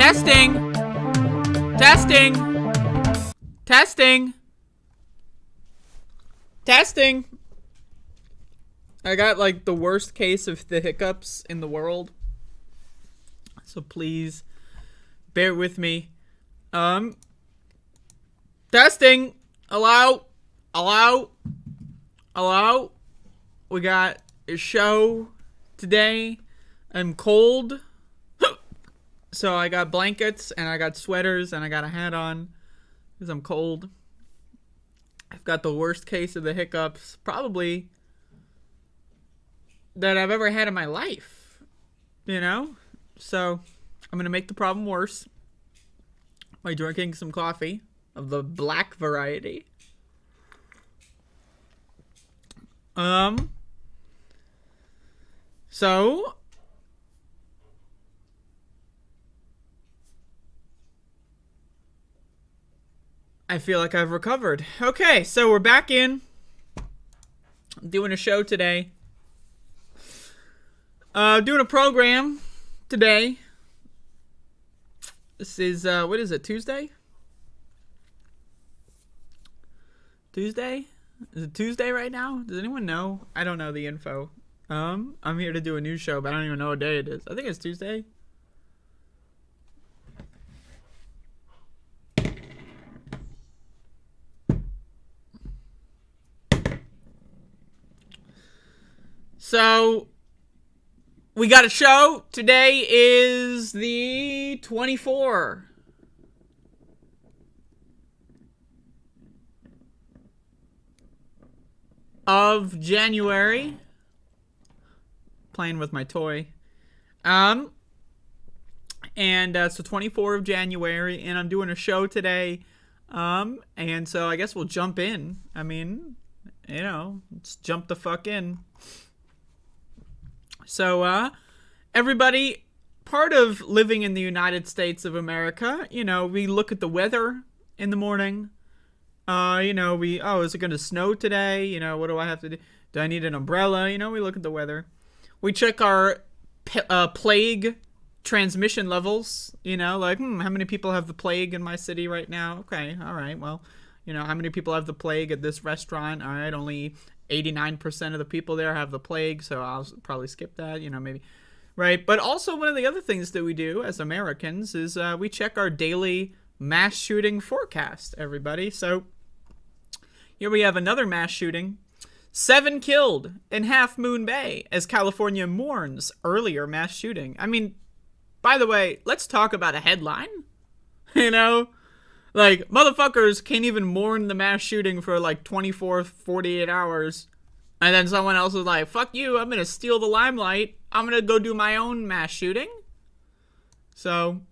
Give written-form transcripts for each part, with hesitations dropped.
Testing. Testing. Testing. Testing. I got like the worst case of the hiccups in the world. So please bear with me. Testing. Allow. We got a show today. I'm cold. So I got blankets and I got sweaters and I got a hat on because I'm cold. I've got the worst case of the hiccups probably that I've ever had in my life. You know? So I'm going to make the problem worse by drinking some coffee of the black variety. So I feel like I've recovered. Okay, so we're back in. I'm doing a show today. Doing a program today. This is, what is it, Tuesday? Tuesday? Is it Tuesday right now? Does anyone know? I don't know the info. I'm here to do a new show, but I don't even know what day it is. I think it's Tuesday. So, we got a show. Today is the 24th of January. Playing with my toy. And it's the 24th of January, and I'm doing a show today. And so I guess we'll jump in. I mean, you know, let's jump the fuck in. So, everybody, part of living in the United States of America, you know, we look at the weather in the morning. You know, is it going to snow today? You know, what do I have to do? Do I need an umbrella? You know, we look at the weather. We check our plague transmission levels. You know, like, how many people have the plague in my city right now? Okay, all right, well, you know, how many people have the plague at this restaurant? All right, only 89% of the people there have the plague, so I'll probably skip that, you know, maybe. Right, but also one of the other things that we do as Americans is we check our daily mass shooting forecast, everybody. So here we have another mass shooting. 7 killed in Half Moon Bay as California mourns earlier mass shooting. I mean, by the way, let's talk about a headline. You know? Like, motherfuckers can't even mourn the mass shooting for like 24, 48 hours. And then someone else is like, fuck you, I'm gonna steal the limelight. I'm gonna go do my own mass shooting. So,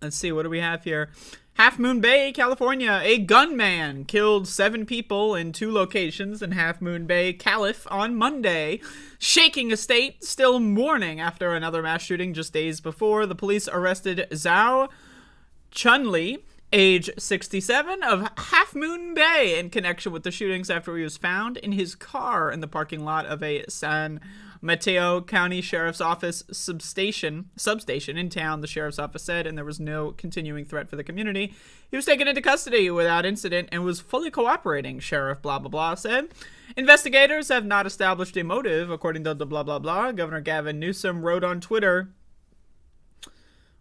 let's see, what do we have here? Half Moon Bay, California. A gunman killed 7 people in 2 locations in Half Moon Bay, Calif on Monday. Shaking a state, still mourning after another mass shooting just days before. The police arrested Zhao Chunli, age 67, of Half Moon Bay in connection with the shootings after he was found in his car in the parking lot of a San Mateo County Sheriff's Office substation in town, the Sheriff's Office said, and there was no continuing threat for the community. He was taken into custody without incident and was fully cooperating, Sheriff blah blah blah said. Investigators have not established a motive, according to the blah blah blah. Governor Gavin Newsom wrote on Twitter,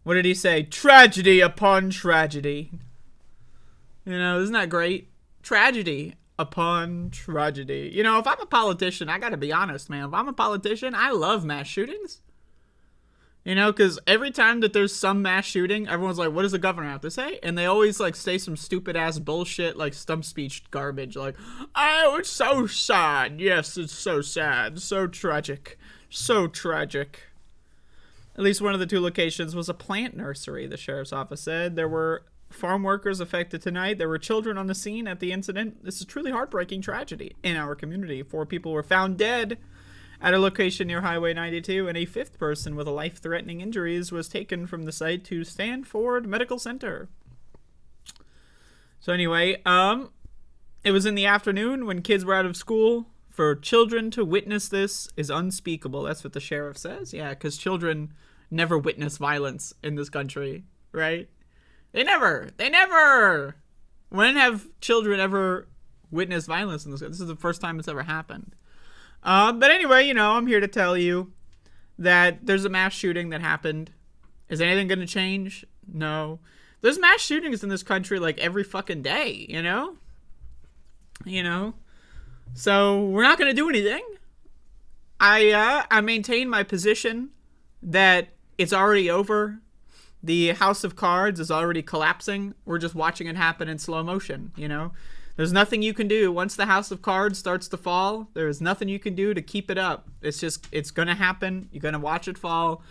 what did he say? Tragedy upon tragedy. You know, isn't that great? Tragedy upon tragedy. You know, if I'm a politician, I gotta be honest, man. If I'm a politician, I love mass shootings. You know, because every time that there's some mass shooting, everyone's like, what does the governor have to say? And they always, like, say some stupid-ass bullshit, like, stump speech garbage. Like, oh, it's so sad. Yes, it's so sad. So tragic. So tragic. At least one of the 2 locations was a plant nursery, the sheriff's office said. There were farm workers affected tonight. There were children on the scene at the incident. This is truly heartbreaking tragedy in our community. 4 people were found dead at a location near Highway 92, and a 5th person with life-threatening injuries was taken from the site to Stanford Medical Center. So anyway, it was in the afternoon when kids were out of school. For children to witness this is unspeakable. That's what the sheriff says. Yeah, because children, never witness violence in this country, right? They never. When have children ever witnessed violence in this country? This is the first time it's ever happened. But anyway, I'm here to tell you that there's a mass shooting that happened. Is anything going to change? No. There's mass shootings in this country like every fucking day, So we're not going to do anything. I maintain my position that it's already over. The house of cards is already collapsing. We're just watching it happen in slow motion, There's nothing you can do. Once the house of cards starts to fall, there is nothing you can do to keep it up. It's going to happen. You're going to watch it fall.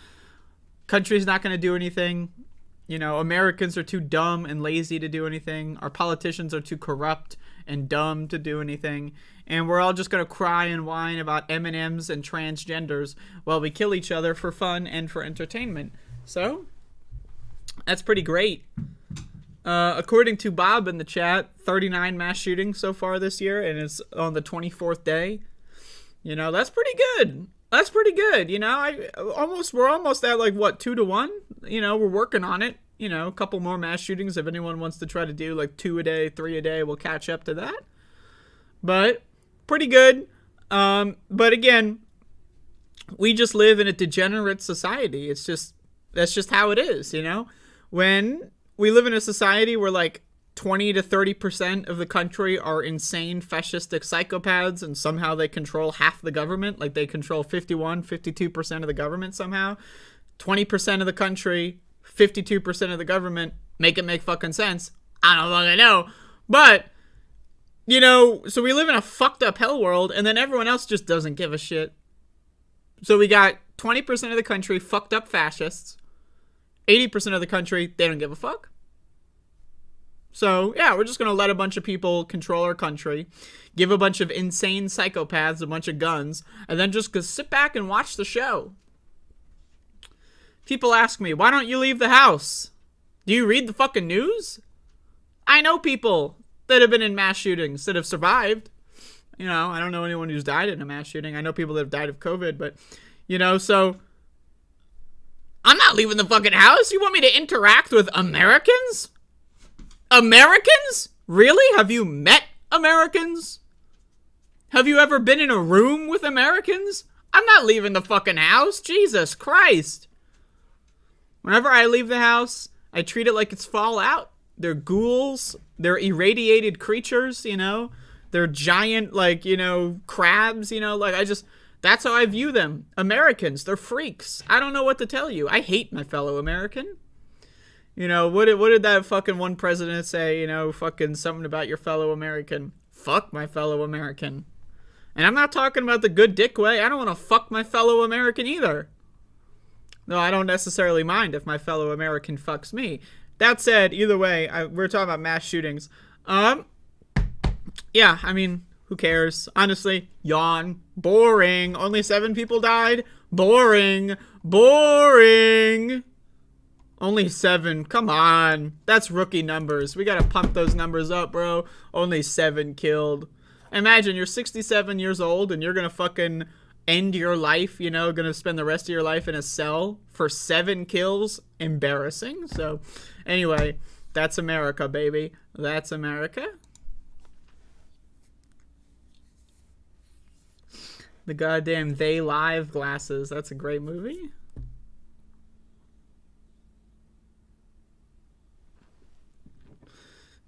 Country's not going to do anything. Americans are too dumb and lazy to do anything. Our politicians are too corrupt and dumb to do anything. And we're all just going to cry and whine about M&Ms and transgenders while we kill each other for fun and for entertainment. So, that's pretty great. According to Bob in the chat, 39 mass shootings so far this year, and it's on the 24th day. That's pretty good. That's pretty good. We're almost at 2-1. We're working on it. A couple more mass shootings. If anyone wants to try to do 2 a day, 3 a day, we'll catch up to that. But pretty good. But again, we just live in a degenerate society. That's just how it is, When we live in a society where 20 to 30% of the country are insane fascistic psychopaths, and somehow they control half the government. They control 52% of the government somehow. 20% of the country, 52% of the government. Make it make fucking sense. I don't fucking know. But, so we live in a fucked up hell world, and then everyone else just doesn't give a shit. So we got 20% of the country fucked up fascists. 80% of the country, they don't give a fuck. So, yeah, we're just going to let a bunch of people control our country, give a bunch of insane psychopaths a bunch of guns, and then just sit back and watch the show. People ask me, why don't you leave the house? Do you read the fucking news? I know people that have been in mass shootings that have survived. I don't know anyone who's died in a mass shooting. I know people that have died of COVID, but, so I'm not leaving the fucking house. You want me to interact with Americans? Americans? Really? Have you met Americans? Have you ever been in a room with Americans? I'm not leaving the fucking house. Jesus Christ. Whenever I leave the house, I treat it like it's Fallout. They're ghouls. They're irradiated creatures, They're giant, crabs, that's how I view them. Americans, they're freaks. I don't know what to tell you. I hate my fellow American. What did that fucking one president say? Fucking something about your fellow American. Fuck my fellow American. And I'm not talking about the good dick way. I don't want to fuck my fellow American either. No, I don't necessarily mind if my fellow American fucks me. That said, either way, we're talking about mass shootings. Yeah, who cares? Honestly, yawn. Boring. Only 7 people died? Boring. Only 7. Come on. That's rookie numbers. We gotta pump those numbers up, bro. Only 7 killed. Imagine you're 67 years old and you're gonna fucking end your life, gonna spend the rest of your life in a cell for 7 kills. Embarrassing. So, anyway, that's America, baby. That's America. The goddamn They Live glasses. That's a great movie.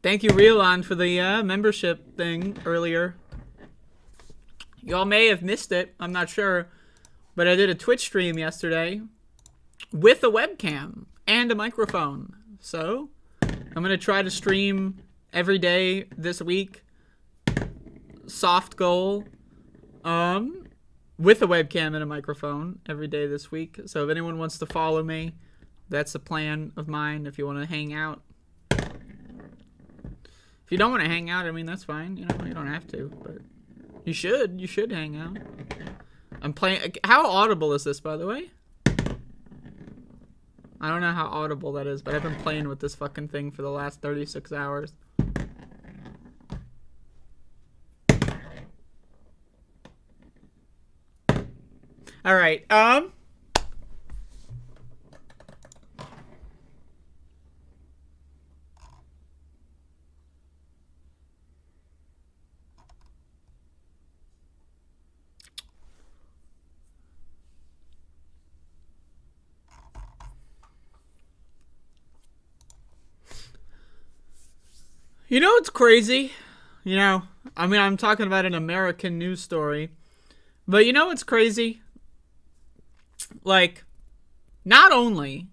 Thank you, Realon, for the membership thing earlier. Y'all may have missed it. I'm not sure. But I did a Twitch stream yesterday with a webcam and a microphone. So, I'm going to try to stream every day this week. Soft goal. With a webcam and a microphone every day this week. So if anyone wants to follow me, that's a plan of mine. If you want to hang out. If you don't want to hang out, that's fine. You don't have to, but you should. You should hang out. I'm playing. How audible is this, by the way? I don't know how audible that is, but I've been playing with this fucking thing for the last 36 hours. All right. You know what's crazy? I'm talking about an American news story. But you know what's crazy? Like, not only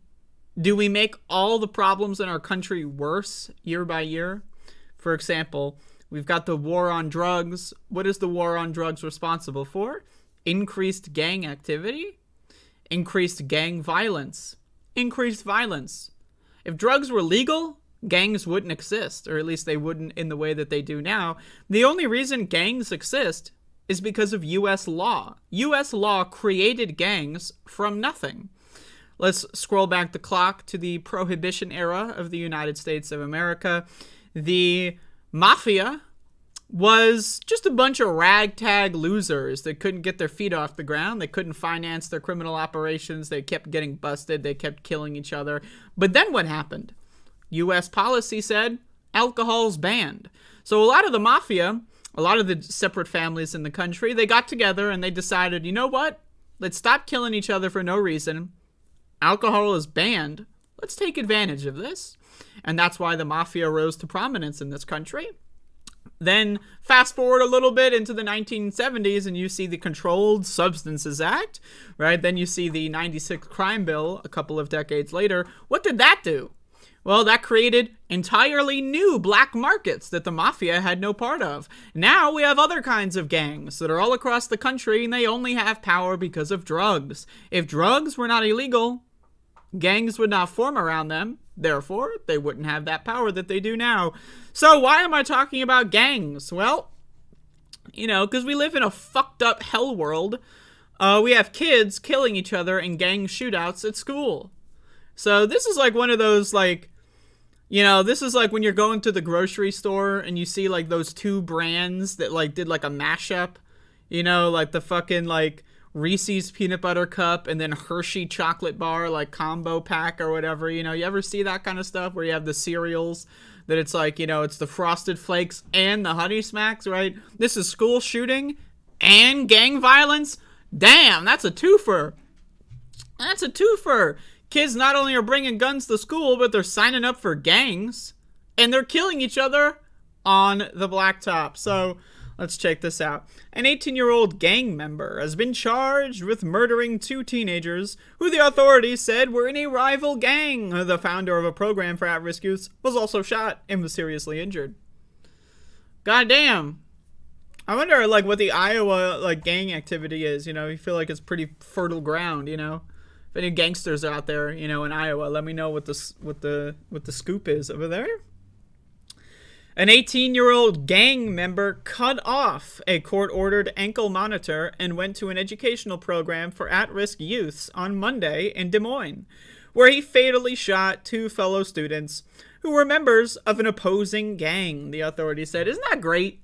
do we make all the problems in our country worse year by year, for example, we've got the war on drugs. What is the war on drugs responsible for? Increased gang activity, increased gang violence, increased violence. If drugs were legal, gangs wouldn't exist, or at least they wouldn't in the way that they do now. The only reason gangs exist is because of U.S. law. U.S. law created gangs from nothing. Let's scroll back the clock to the Prohibition era of the United States of America. The mafia was just a bunch of ragtag losers that couldn't get their feet off the ground. They couldn't finance their criminal operations. They kept getting busted. They kept killing each other. But then what happened? U.S. policy said alcohol's banned. So a lot of the mafia, a lot of the separate families in the country, they got together and they decided, you know what? Let's stop killing each other for no reason. Alcohol is banned. Let's take advantage of this. And that's why the mafia rose to prominence in this country. Then fast forward a little bit into the 1970s and you see the Controlled Substances Act, right? Then you see the 96 crime bill a couple of decades later. What did that do? Well, that created entirely new black markets that the mafia had no part of. Now we have other kinds of gangs that are all across the country and they only have power because of drugs. If drugs were not illegal, gangs would not form around them. Therefore, they wouldn't have that power that they do now. So why am I talking about gangs? Well, because we live in a fucked up hell world. We have kids killing each other in gang shootouts at school. So this is like one of those this is like when you're going to the grocery store and you see like those two brands that like did like a mashup, like the fucking like Reese's peanut butter cup and then Hershey chocolate bar, like combo pack or whatever. You ever see that kind of stuff where you have the cereals that it's like, it's the Frosted Flakes and the Honey Smacks, right? This is school shooting and gang violence. Damn, that's a twofer. That's a twofer. Kids not only are bringing guns to school, but they're signing up for gangs and they're killing each other on the blacktop. So let's check this out. An 18-year-old gang member has been charged with murdering two teenagers who the authorities said were in a rival gang. The founder of a program for at-risk youths was also shot and was seriously injured. Goddamn. I wonder what the Iowa gang activity is. You feel like it's pretty fertile ground, If any gangsters are out there, in Iowa, let me know what the scoop is over there. An 18-year-old gang member cut off a court-ordered ankle monitor and went to an educational program for at-risk youths on Monday in Des Moines, where he fatally shot two fellow students who were members of an opposing gang, the authorities said. Isn't that great?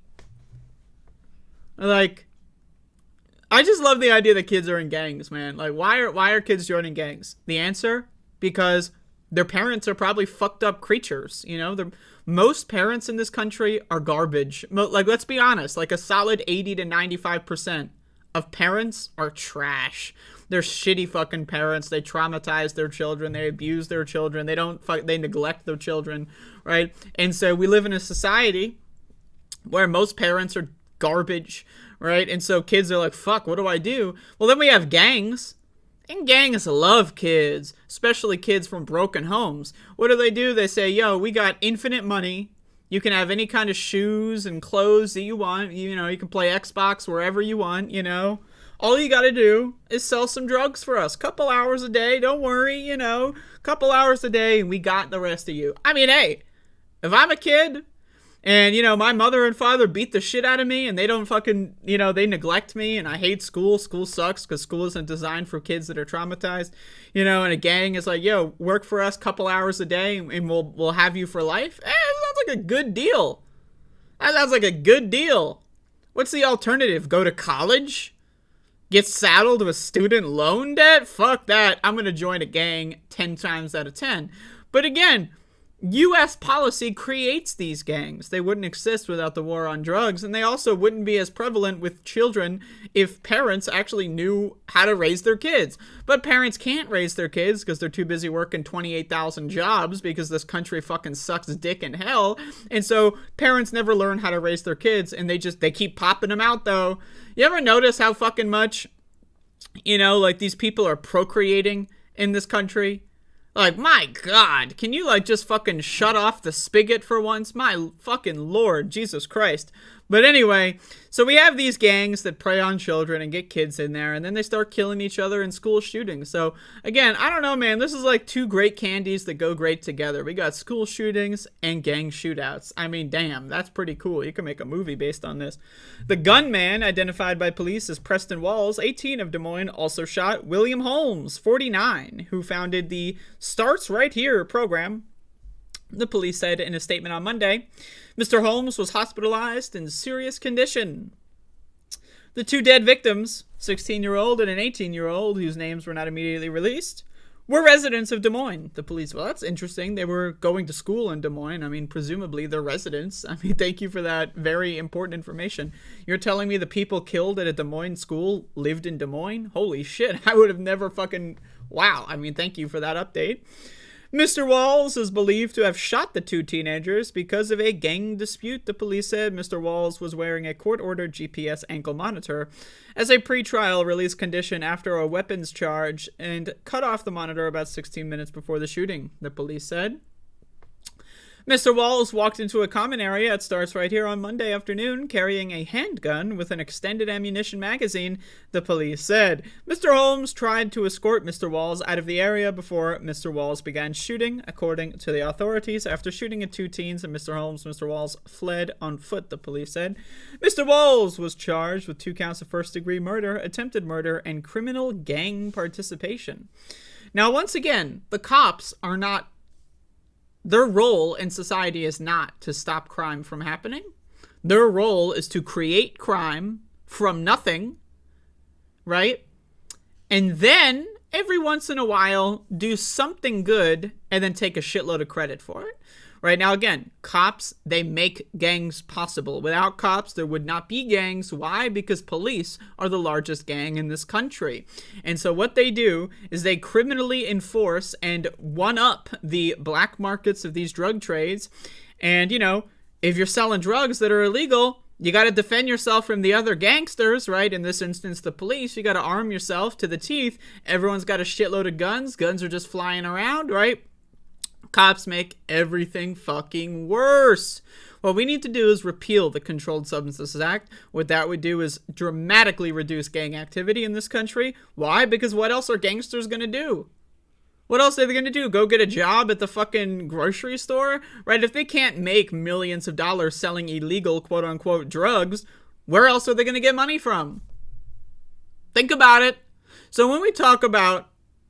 I just love the idea that kids are in gangs, man. Why are kids joining gangs? The answer? Because their parents are probably fucked up creatures, Most parents in this country are garbage. Let's be honest. A solid 80 to 95% of parents are trash. They're shitty fucking parents. They traumatize their children. They abuse their children. They neglect their children, right? And so we live in a society where most parents are garbage, right? And so kids are like, fuck, what do I do? Well, then we have gangs. And gangs love kids, especially kids from broken homes. What do? They say, yo, we got infinite money. You can have any kind of shoes and clothes that you want. You can play Xbox wherever you want, All you got to do is sell some drugs for us. Couple hours a day, don't worry, Couple hours a day, and we got the rest of you. I mean, hey, if I'm a kid and, my mother and father beat the shit out of me and they don't fucking, they neglect me and I hate school. School sucks because school isn't designed for kids that are traumatized, and a gang is like, yo, work for us couple hours a day and we'll have you for life. That sounds like a good deal. That sounds like a good deal. What's the alternative? Go to college? Get saddled with student loan debt? Fuck that. I'm going to join a gang 10 times out of 10. But again, U.S. policy creates these gangs. They wouldn't exist without the war on drugs, and they also wouldn't be as prevalent with children if parents actually knew how to raise their kids. But parents can't raise their kids because they're too busy working 28,000 jobs because this country fucking sucks dick in hell. And so parents never learn how to raise their kids, and they keep popping them out, though. You ever notice how fucking much, like these people are procreating in this country? Like, my God, can you, just fucking shut off the spigot for once? My fucking Lord, Jesus Christ. But anyway, so we have these gangs that prey on children and get kids in there, and then they start killing each other in school shootings. So, again, I don't know, man. This is like two great candies that go great together. We got school shootings and gang shootouts. I mean, damn, that's pretty cool. You can make a movie based on this. The gunman, identified by police as Preston Walls, 18 of Des Moines, also shot William Holmes, 49, who founded the Starts Right Here program. The police said in a statement on Monday, Mr. Holmes was hospitalized in serious condition. The two dead victims, 16-year-old and an 18-year-old, whose names were not immediately released, were residents of Des Moines. The police, well, that's interesting. They were going to school in Des Moines. I mean, presumably they're residents. I mean, thank you for that very important information. You're telling me the people killed at a Des Moines school lived in Des Moines? Holy shit, I would have never fucking... Wow, I mean, thank you for that update. Mr. Walls is believed to have shot the two teenagers because of a gang dispute. The police said Mr. Walls was wearing a court-ordered GPS ankle monitor as a pretrial release condition after a weapons charge and cut off the monitor about 16 minutes before the shooting, the police said. Mr. Walls walked into a common area at Starts Right Here on Monday afternoon carrying a handgun with an extended ammunition magazine, the police said. Mr. Holmes tried to escort Mr. Walls out of the area before Mr. Walls began shooting, according to the authorities. After shooting at two teens and Mr. Walls fled on foot, the police said. Mr. Walls was charged with 2 counts of first-degree murder, attempted murder, and criminal gang participation. Now, once again, the cops are not... Their role in society is not to stop crime from happening. Their role is to create crime from nothing, right? And then, every once in a while, do something good and then take a shitload of credit for it. Right now, again, cops, they make gangs possible. Without cops, there would not be gangs. Why? Because police are the largest gang in this country. And so what they do is they criminally enforce and one-up the black markets of these drug trades. And, if you're selling drugs that are illegal, you got to defend yourself from the other gangsters, right? In this instance, the police. You got to arm yourself to the teeth. Everyone's got a shitload of guns. Guns are just flying around, right? Cops make everything fucking worse. What we need to do is repeal the Controlled Substances Act. What that would do is dramatically reduce gang activity in this country. Why? Because what else are gangsters going to do? What else are they going to do? Go get a job at the fucking grocery store? Right? If they can't make millions of dollars selling illegal, quote-unquote, drugs, where else are they going to get money from? Think about it. So when we talk about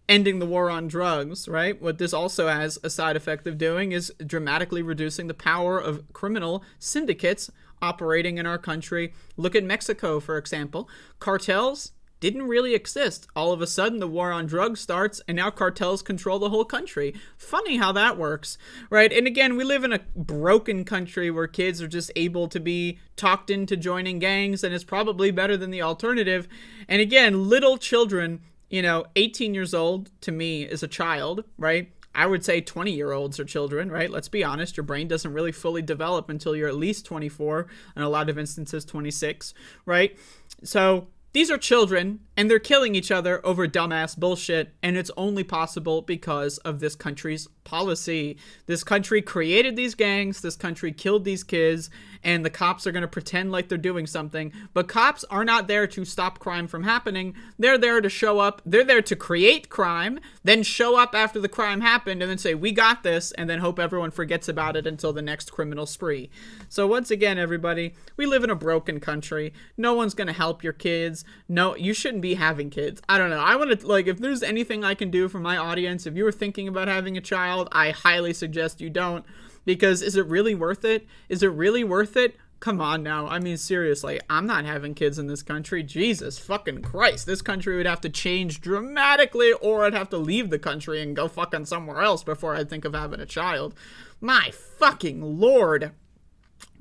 ending the war on drugs, right? What this also has a side effect of doing is dramatically reducing the power of criminal syndicates operating in our country. Look at Mexico, for example. Cartels didn't really exist. All of a sudden, the war on drugs starts, and now cartels control the whole country. Funny how that works, right? And again, we live in a broken country where kids are just able to be talked into joining gangs, and it's probably better than the alternative. And again, little children... 18 years old to me is a child, right? I would say 20-year-olds are children, right? Let's be honest. Your brain doesn't really fully develop until you're at least 24, in a lot of instances 26, right? So these are children, and they're killing each other over dumbass bullshit, and it's only possible because of this country's policy. This country created these gangs, this country killed these kids, and the cops are going to pretend like they're doing something. But cops are not there to stop crime from happening. They're there to show up. They're there to create crime, then show up after the crime happened, and then say, we got this, and then hope everyone forgets about it until the next criminal spree. So once again, everybody, we live in a broken country. No one's going to help your kids. No, you shouldn't be having kids. I don't know. I want to, if there's anything I can do for my audience, if you were thinking about having a child, I highly suggest you don't. Because is it really worth it? Is it really worth it Come on now. I mean, seriously, I'm not having kids in this country. Jesus fucking Christ. This country would have to change dramatically, or I'd have to leave the country and go fucking somewhere else before I'd think of having a child. My fucking Lord.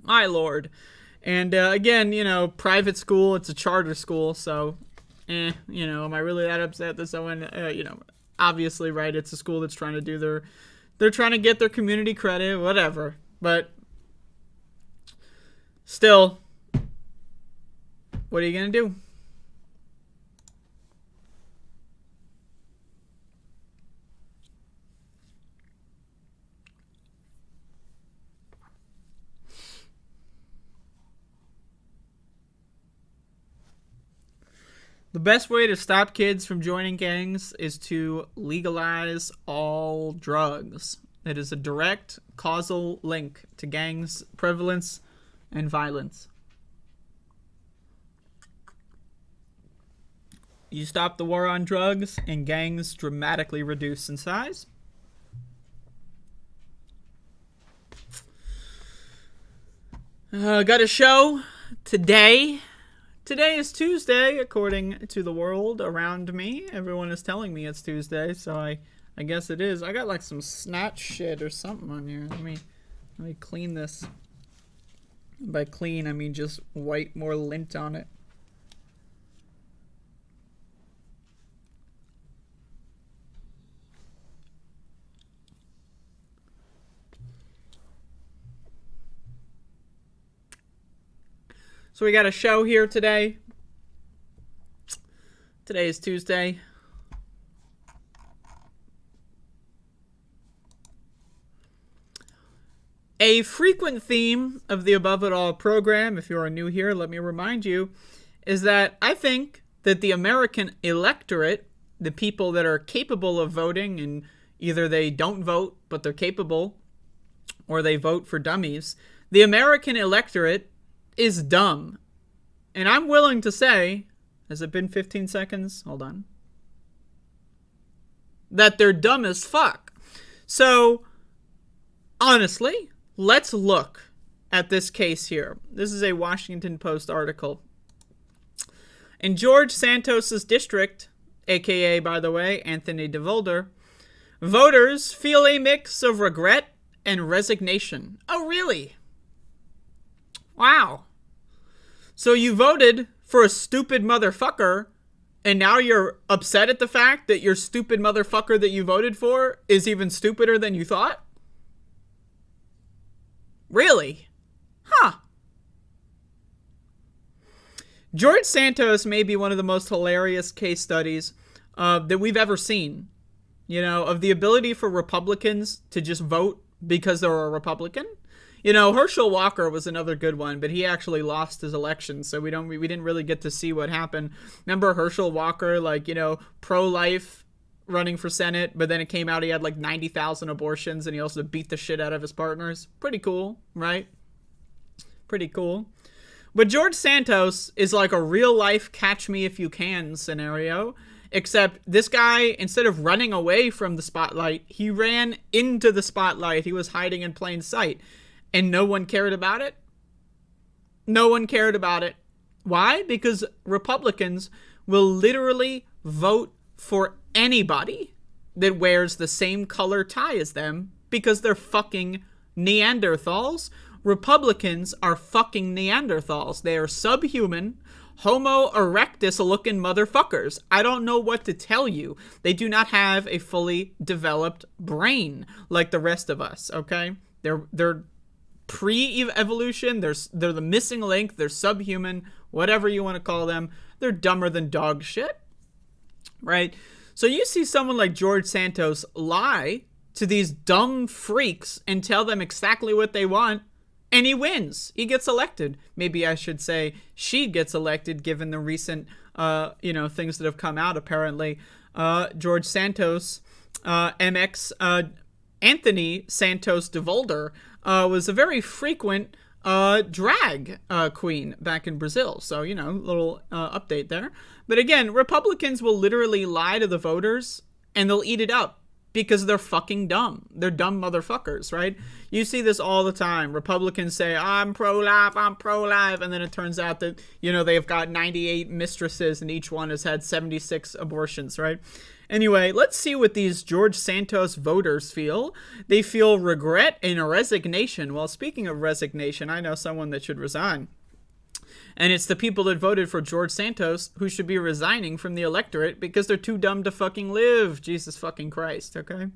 My Lord. And again, you know, private school, it's a charter school, so, you know, am I really that upset that someone, you know, obviously, right, it's a school that's trying to do they're trying to get their community credit, whatever. But still, what are you going to do? The best way to stop kids from joining gangs is to legalize all drugs. It is a direct causal link to gangs' prevalence and violence. You stop the war on drugs, and gangs dramatically reduce in size. Got a show today. Today is Tuesday, according to the world around me. Everyone is telling me it's Tuesday, so I guess it is. I got like some snot shit or something on here. Let me clean this. By clean, I mean just wipe more lint on it. So we got a show here today. Today is Tuesday. A frequent theme of the Above It All program, if you are new here, let me remind you, is that I think that the American electorate, the people that are capable of voting, and either they don't vote, but they're capable, or they vote for dummies, the American electorate is dumb. And I'm willing to say, has it been 15 seconds? Hold on. That they're dumb as fuck. So, honestly, let's look at this case here. This is a Washington Post article. In George Santos's district, aka, by the way, Anthony DeVolder, voters feel a mix of regret and resignation. Oh, really? Wow. So you voted for a stupid motherfucker, and now you're upset at the fact that your stupid motherfucker that you voted for is even stupider than you thought? Really? Huh. George Santos may be one of the most hilarious case studies that we've ever seen. You know, of the ability for Republicans to just vote because they're a Republican. You know, Herschel Walker was another good one, but he actually lost his election, so we didn't really get to see what happened. Remember Herschel Walker, like, you know, pro-life, running for Senate, but then it came out he had like 90,000 abortions, and he also beat the shit out of his partners. Pretty cool, right? Pretty cool. But George Santos is like a real-life catch-me-if-you-can scenario, except this guy, instead of running away from the spotlight, he ran into the spotlight. He was hiding in plain sight. And no one cared about it? No one cared about it. Why? Because Republicans will literally vote for anybody that wears the same color tie as them because they're fucking Neanderthals. Republicans are fucking Neanderthals. They are subhuman, Homo erectus looking motherfuckers. I don't know what to tell you. They do not have a fully developed brain like the rest of us, okay? They're pre-evolution, they're the missing link, they're subhuman, whatever you want to call them. They're dumber than dog shit, right? So you see someone like George Santos lie to these dumb freaks and tell them exactly what they want, and he wins. He gets elected. Maybe I should say she gets elected, given the recent, things that have come out. Apparently, George Santos, MX, Anthony Santos DeVolder, was a very frequent drag queen back in Brazil. So, you know, little update there. But again, Republicans will literally lie to the voters and they'll eat it up. Because they're fucking dumb. They're dumb motherfuckers, right? You see this all the time. Republicans say, I'm pro-life, and then it turns out that, they've got 98 mistresses and each one has had 76 abortions, right? Anyway, let's see what these George Santos voters feel. They feel regret and resignation. Well, speaking of resignation, I know someone that should resign. And it's the people that voted for George Santos who should be resigning from the electorate because they're too dumb to fucking live. Jesus fucking Christ, okay?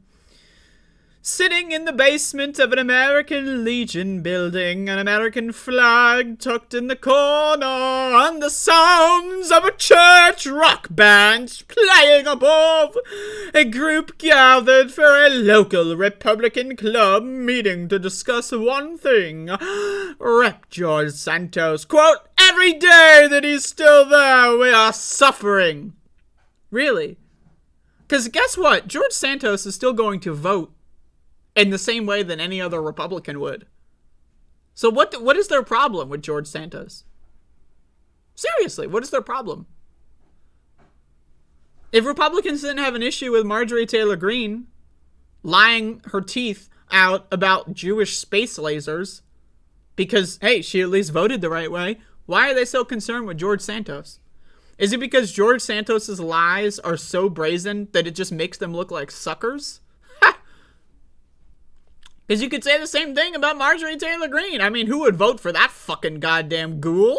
Sitting in the basement of an American Legion building, an American flag tucked in the corner, and the sounds of a church rock band playing above. A group gathered for a local Republican club meeting to discuss one thing. Rep. George Santos, quote, every day that he's still there, we are suffering. Really? Because guess what? George Santos is still going to vote in the same way that any other Republican would. So what is their problem with George Santos? Seriously, what is their problem? If Republicans didn't have an issue with Marjorie Taylor Greene lying her teeth out about Jewish space lasers because, hey, she at least voted the right way, why are they so concerned with George Santos? Is it because George Santos's lies are so brazen that it just makes them look like suckers? Because you could say the same thing about Marjorie Taylor Greene. I mean, who would vote for that fucking goddamn ghoul?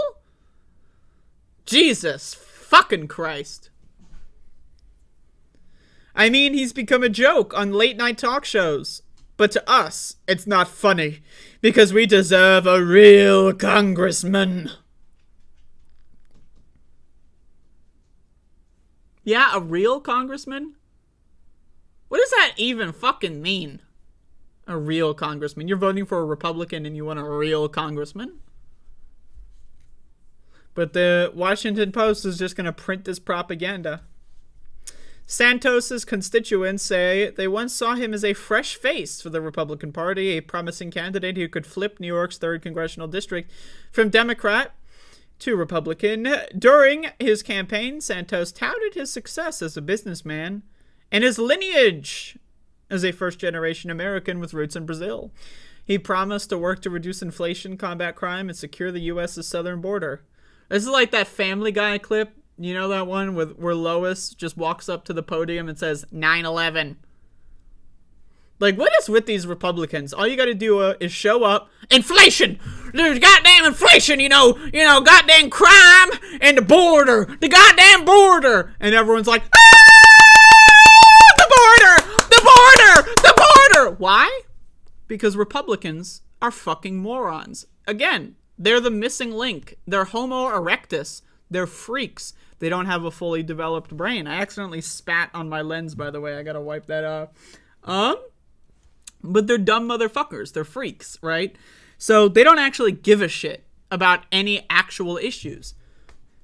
Jesus fucking Christ. I mean, he's become a joke on late night talk shows. But to us, it's not funny. Because we deserve a real congressman. Yeah, a real congressman? What does that even fucking mean? A real congressman. You're voting for a Republican and you want a real congressman? But the Washington Post is just going to print this propaganda. Santos's constituents say they once saw him as a fresh face for the Republican Party, a promising candidate who could flip New York's 3rd congressional district from Democrat to Republican. During his campaign, Santos touted his success as a businessman and his lineage as a first-generation American with roots in Brazil. He promised to work to reduce inflation, combat crime, and secure the U.S.'s southern border. This is like that Family Guy clip. You know that one where Lois just walks up to the podium and says, 9/11. Like, what is with these Republicans? All you gotta do is show up. Inflation! There's goddamn inflation, goddamn crime and the border. The goddamn border! And everyone's like, the border! Why? Because Republicans are fucking morons. Again, they're the missing link. They're Homo erectus. They're freaks. They don't have a fully developed brain. I accidentally spat on my lens, by the way. I gotta wipe that off. But they're dumb motherfuckers. They're freaks, right? So they don't actually give a shit about any actual issues.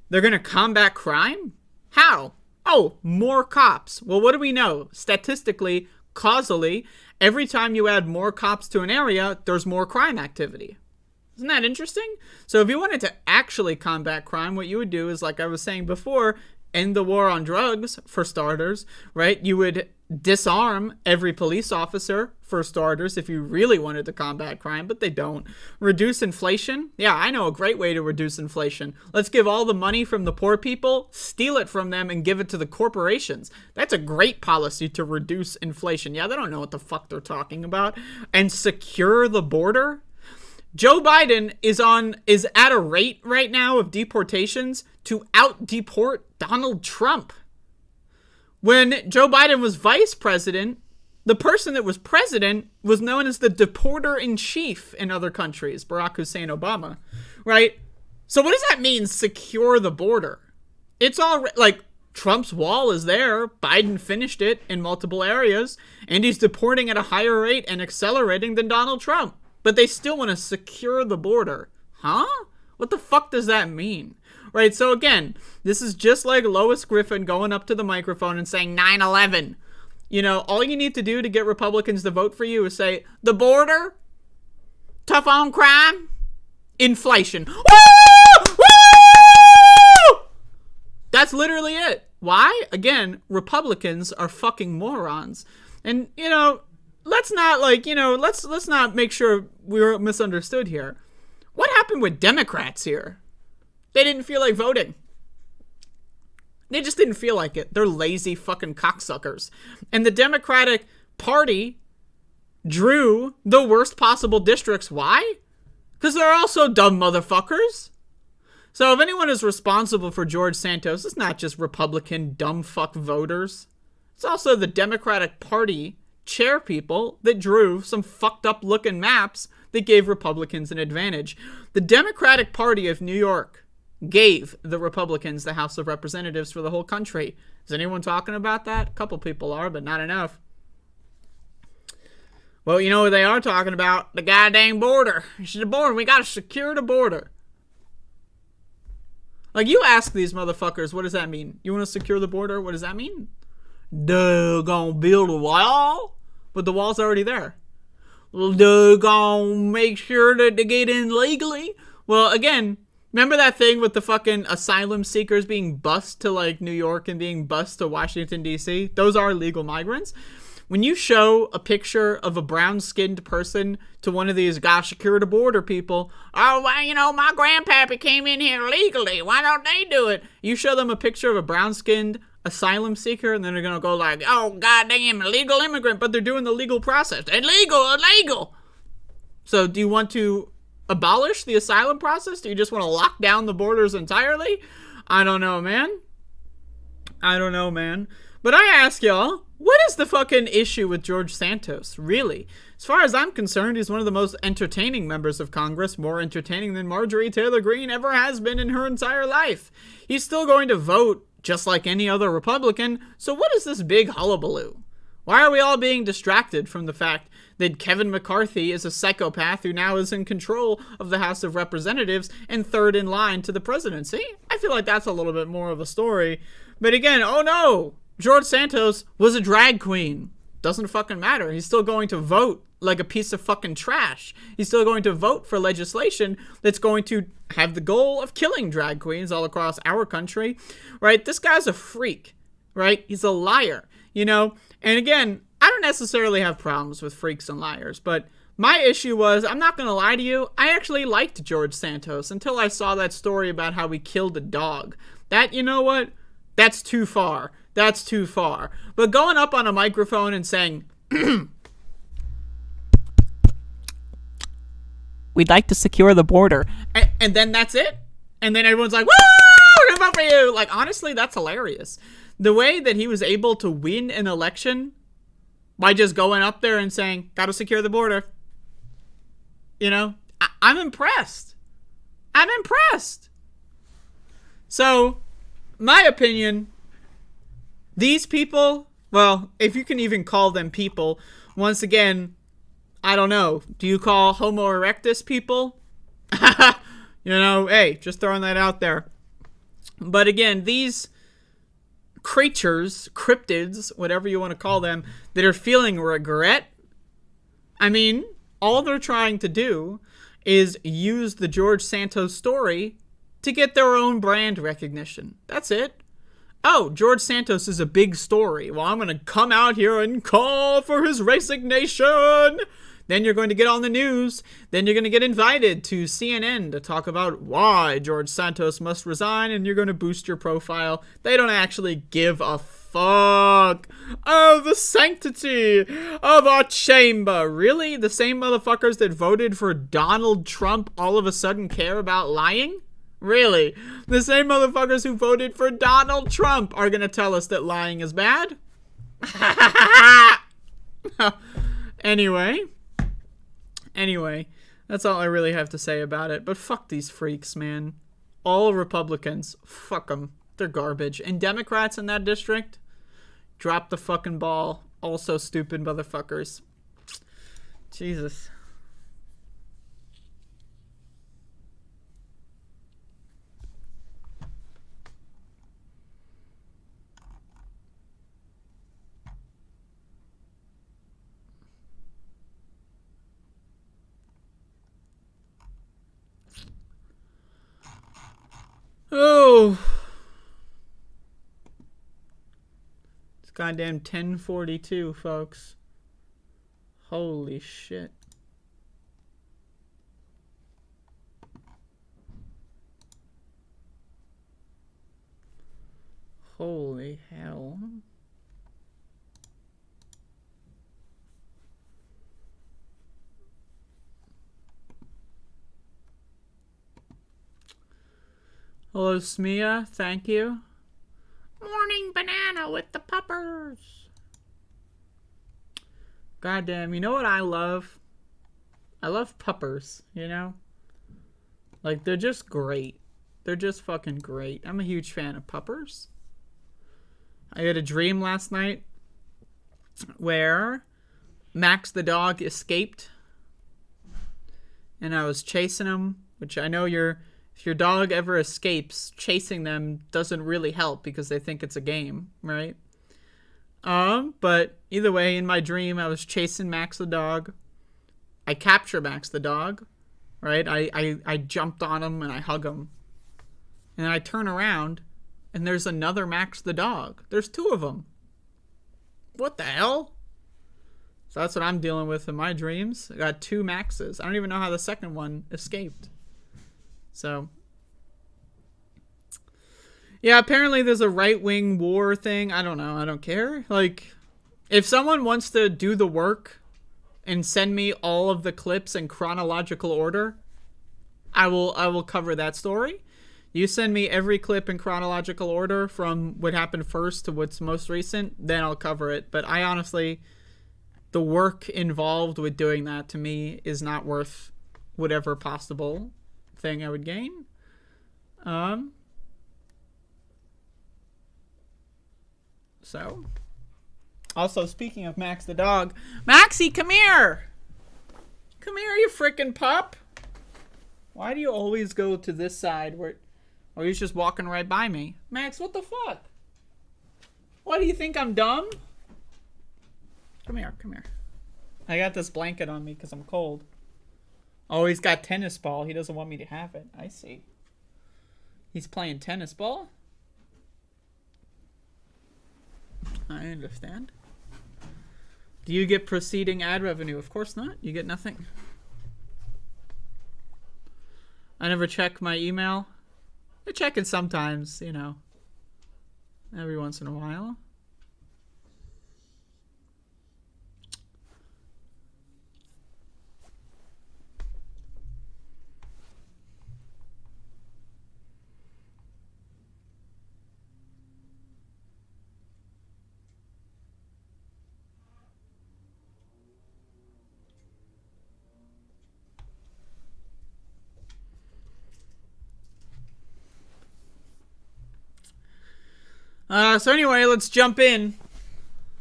They're gonna combat crime? How? Oh, more cops. Well, what do we know? Statistically, causally, every time you add more cops to an area, there's more crime activity. Isn't that interesting? So if you wanted to actually combat crime, what you would do is, like I was saying before, end the war on drugs, for starters, right? You would disarm every police officer, for starters, if you really wanted to combat crime, but they don't. Reduce inflation? Yeah, I know a great way to reduce inflation. Let's give all the money from the poor people, steal it from them, and give it to the corporations. That's a great policy to reduce inflation. Yeah, they don't know what the fuck they're talking about. And secure the border? Joe Biden is at a rate right now of deportations to out-deport Donald Trump. When Joe Biden was vice president, the person that was president was known as the deporter-in-chief in other countries, Barack Hussein Obama, right? So what does that mean, secure the border? It's all, like, Trump's wall is there, Biden finished it in multiple areas, and he's deporting at a higher rate and accelerating than Donald Trump. But they still want to secure the border. Huh? What the fuck does that mean? Right, so again, this is just like Lois Griffin going up to the microphone and saying 9/11. You know, all you need to do to get Republicans to vote for you is say, the border, tough on crime, inflation. Woo! Woo! That's literally it. Why? Again, Republicans are fucking morons. And, let's not, let's not make sure we're misunderstood here. What happened with Democrats here? They didn't feel like voting. They just didn't feel like it. They're lazy fucking cocksuckers. And the Democratic Party drew the worst possible districts. Why? Because they're also dumb motherfuckers. So if anyone is responsible for George Santos, it's not just Republican dumb fuck voters. It's also the Democratic Party chair people that drew some fucked up looking maps that gave Republicans an advantage. The Democratic Party of New York gave the Republicans the House of Representatives for the whole country. Is anyone talking about that? A couple people are, but not enough. Well, you know what they are talking about? The goddamn border. The border. We gotta secure the border. Like, you ask these motherfuckers, what does that mean? You want to secure the border? What does that mean? They're gonna build a wall? But the wall's already there. They're gonna make sure that they get in legally? Well, again, remember that thing with the fucking asylum seekers being bused to, like, New York and being bused to Washington, D.C.? Those are legal migrants. When you show a picture of a brown-skinned person to one of these gosh secure the border people, oh, well, my grandpappy came in here legally. Why don't they do it? You show them a picture of a brown-skinned asylum seeker, and then they're going to go like, oh, goddamn, illegal immigrant, but they're doing the legal process. Illegal. So do you want to abolish the asylum process? Do you just want to lock down the borders entirely? I don't know, man. But I ask y'all, what is the fucking issue with George Santos, really? As far as I'm concerned, he's one of the most entertaining members of Congress, more entertaining than Marjorie Taylor Greene ever has been in her entire life. He's still going to vote just like any other Republican, so what is this big hullabaloo? Why are we all being distracted from the fact that Kevin McCarthy is a psychopath who now is in control of the House of Representatives and third in line to the presidency? I feel like that's a little bit more of a story. But again, oh no! George Santos was a drag queen. Doesn't fucking matter. He's still going to vote like a piece of fucking trash. He's still going to vote for legislation that's going to have the goal of killing drag queens all across our country, right? This guy's a freak, right? He's a liar, And again, I don't necessarily have problems with freaks and liars, but my issue was, I'm not going to lie to you, I actually liked George Santos until I saw that story about how he killed a dog. That, you know what? That's too far. That's too far. But going up on a microphone and saying, we'd like to secure the border. And then that's it? And then everyone's like, woo! We're gonna vote for you! Like, honestly, that's hilarious. The way that he was able to win an election by just going up there and saying, gotta secure the border. I'm impressed. So, my opinion, these people, well, if you can even call them people, once again, I don't know. Do you call Homo erectus people? Hey, just throwing that out there. But again, these creatures, cryptids, whatever you want to call them, that are feeling regret, I mean, all they're trying to do is use the George Santos story to get their own brand recognition. That's it. Oh, George Santos is a big story. Well, I'm going to come out here and call for his resignation. Then you're going to get on the news. Then you're going to get invited to CNN to talk about why George Santos must resign, and you're going to boost your profile. They don't actually give a fuck. Oh, the sanctity of our chamber. Really? The same motherfuckers that voted for Donald Trump all of a sudden care about lying? Really? The same motherfuckers who voted for Donald Trump are gonna tell us that lying is bad? Anyway, that's all I really have to say about it. But fuck these freaks, man. All Republicans, fuck them. They're garbage. And Democrats in that district, drop the fucking ball. Also stupid motherfuckers. Jesus. Oh. It's goddamn 10:42, folks. Holy shit. Holy hell. Hello, Smia. Thank you. Morning banana with the puppers. Goddamn, you know what I love? I love puppers, you know? Like, they're just great. They're just fucking great. I'm a huge fan of puppers. I had a dream last night where Max the dog escaped. And I was chasing him, which I know if your dog ever escapes, chasing them doesn't really help because they think it's a game, right? But either way, in my dream, I was chasing Max the dog. I capture Max the dog, right? I jumped on him and I hug him. And I turn around and there's another Max the dog. There's two of them. What the hell? So that's what I'm dealing with in my dreams. I got two Maxes. I don't even know how the second one escaped. So, yeah, apparently there's a right-wing war thing. I don't know. I don't care. Like, if someone wants to do the work and send me all of the clips in chronological order, I will cover that story. You send me every clip in chronological order from what happened first to what's most recent, then I'll cover it. But I honestly, the work involved with doing that to me is not worth whatever possible thing I would gain. So, also speaking of Max the dog, Maxie, come here! Come here, you frickin' pup! Why do you always go to this side where, or he's just walking right by me? Max, what the fuck? What, do you think I'm dumb? Come here, come here. I got this blanket on me because I'm cold. Oh, he's got tennis ball. He doesn't want me to have it. I see. He's playing tennis ball? I understand. Do you get preceding ad revenue? Of course not. You get nothing. I never check my email. I check it sometimes, you know. Every once in a while. So anyway, let's jump in.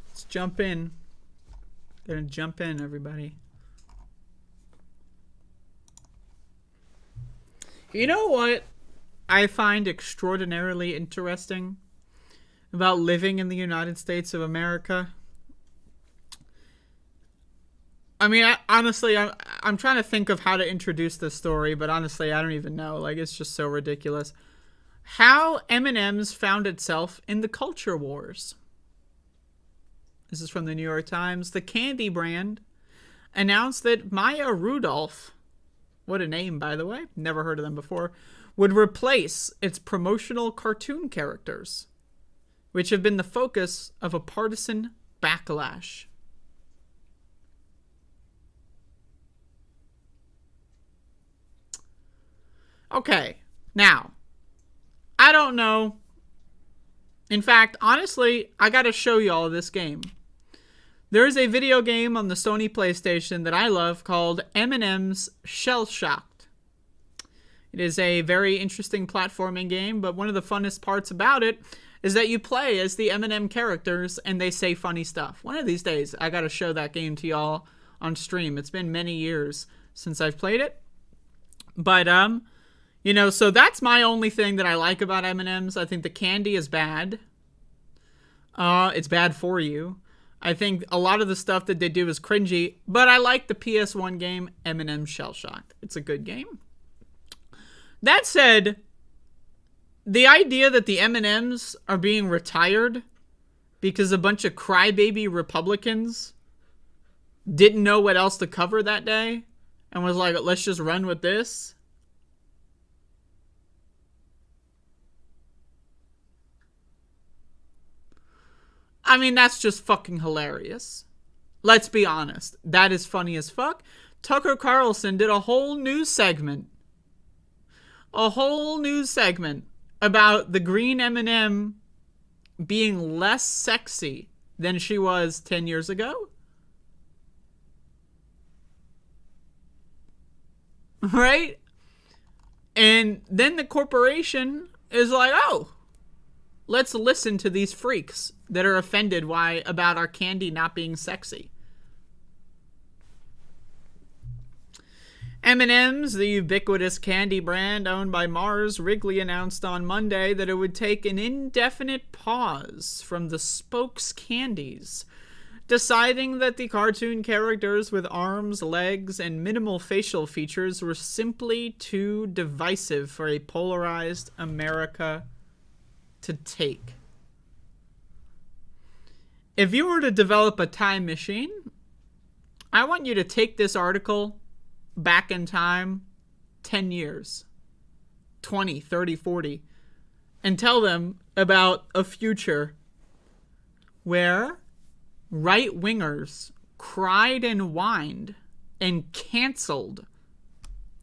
Let's jump in. Gonna jump in, everybody. You know what I find extraordinarily interesting about living in the United States of America? I mean, honestly, I'm trying to think of how to introduce this story, but honestly, I don't even know. Like, it's just so ridiculous. How M&M's found itself in the culture wars. This is from the New York Times. The candy brand announced that Maya Rudolph, what a name, by the way, never heard of them before, would replace its promotional cartoon characters, which have been the focus of a partisan backlash. Okay, now, I don't know. In fact, honestly, I gotta show you all of this game. There is a video game on the Sony PlayStation that I love called M&M's Shell Shocked. It is a very interesting platforming game, but one of the funnest parts about it is that you play as the M&M characters and they say funny stuff. One of these days, I gotta show that game to y'all on stream. It's been many years since I've played it. But, you know, so that's my only thing that I like about M&M's. I think the candy is bad. It's bad for you. I think a lot of the stuff that they do is cringy, but I like the PS1 game, M&M's Shell Shocked. It's a good game. That said, the idea that the M&M's are being retired because a bunch of crybaby Republicans didn't know what else to cover that day and was like, let's just run with this. I mean, that's just fucking hilarious. Let's be honest. That is funny as fuck. Tucker Carlson did a whole news segment. About the green M&M being less sexy than she was 10 years ago. Right? And then the corporation is like, oh, let's listen to these freaks that are offended about our candy not being sexy. M&M's, the ubiquitous candy brand owned by Mars, Wrigley announced on Monday that it would take an indefinite pause from the Spokes candies, deciding that the cartoon characters with arms, legs, and minimal facial features were simply too divisive for a polarized America to take. If you were to develop a time machine, I want you to take this article back in time 10 years, 20, 30, 40, and tell them about a future where right-wingers cried and whined and canceled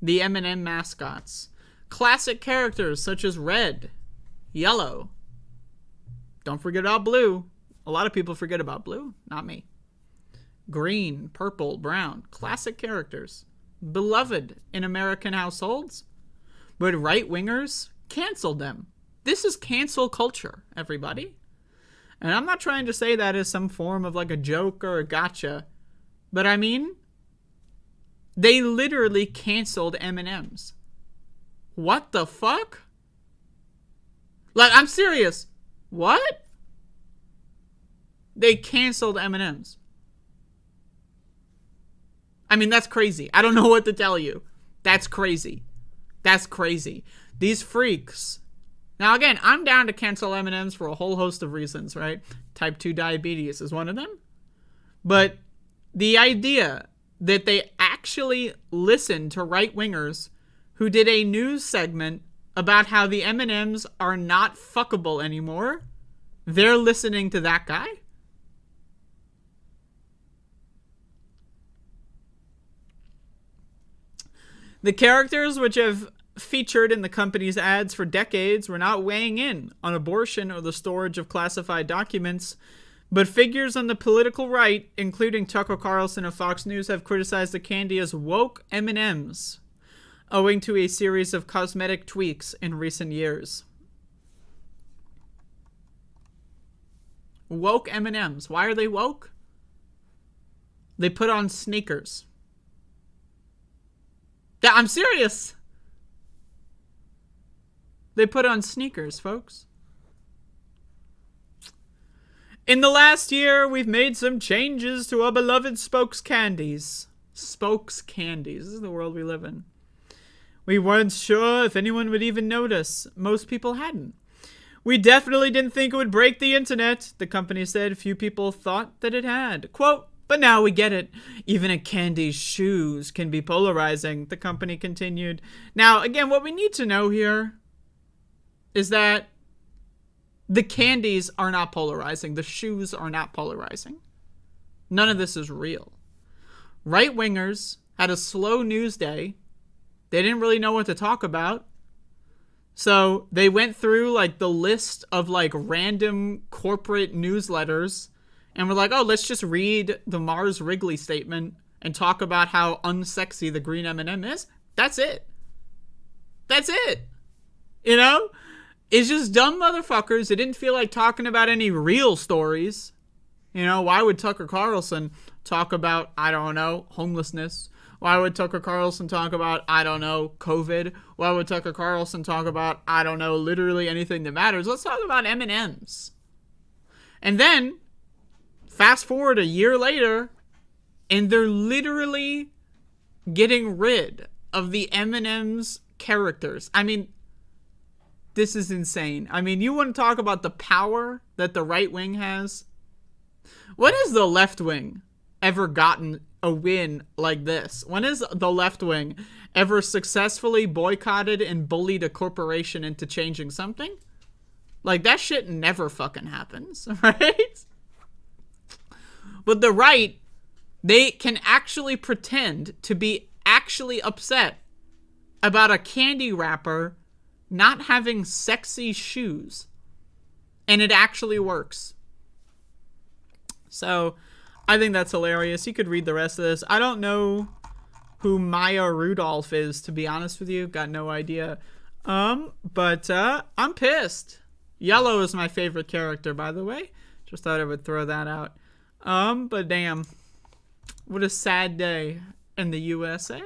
the M&M mascots. Classic characters such as red, yellow. Don't forget about blue. A lot of people forget about blue. Not me. Green, purple, brown. Classic characters. Beloved in American households. But right-wingers canceled them. This is cancel culture, everybody. And I'm not trying to say that as some form of like a joke or a gotcha. But I mean, they literally canceled M&Ms. What the fuck? Like, I'm serious. What? They canceled M&Ms. I mean, that's crazy. I don't know what to tell you. That's crazy. That's crazy. These freaks. Now, again, I'm down to cancel M&Ms for a whole host of reasons, right? Type 2 diabetes is one of them. But the idea that they actually listened to right-wingers who did a news segment about how the M&Ms are not fuckable anymore, they're listening to that guy? The characters, which have featured in the company's ads for decades, were not weighing in on abortion or the storage of classified documents, but figures on the political right, including Tucker Carlson of Fox News, have criticized the candy as woke M&Ms, owing to a series of cosmetic tweaks in recent years. Woke M&Ms. Why are they woke? They put on sneakers. I'm serious. They put on sneakers, folks. In the last year, we've made some changes to our beloved Spokes candies. Spokes candies. This is the world we live in. We weren't sure if anyone would even notice. Most people hadn't. We definitely didn't think it would break the internet, the company said. Few people thought that it had. Quote, but now we get it. Even a candy's shoes can be polarizing, the company continued. Now, again, what we need to know here is that the candies are not polarizing. The shoes are not polarizing. None of this is real. Right-wingers had a slow news day. They didn't really know what to talk about. So they went through like the list of like random corporate newsletters and were like, oh, let's just read the Mars Wrigley statement and talk about how unsexy the green M&M is. That's it. That's it. You know? It's just dumb motherfuckers. They didn't feel like talking about any real stories. You know, why would Tucker Carlson talk about, I don't know, homelessness? Why would Tucker Carlson talk about, I don't know, COVID? Why would Tucker Carlson talk about, I don't know, literally anything that matters? Let's talk about M&Ms. And then, fast forward a year later, and they're literally getting rid of the M&M's characters. I mean, this is insane. I mean, you want to talk about the power that the right wing has? When has the left wing ever gotten a win like this? When has the left wing ever successfully boycotted and bullied a corporation into changing something? Like, that shit never fucking happens, right? But the right, they can actually pretend to be actually upset about a candy wrapper not having sexy shoes. And it actually works. So, I think that's hilarious. You could read the rest of this. I don't know who Maya Rudolph is, to be honest with you. Got no idea. But I'm pissed. Yellow is my favorite character, by the way. Just thought I would throw that out. But damn. What a sad day in the USA.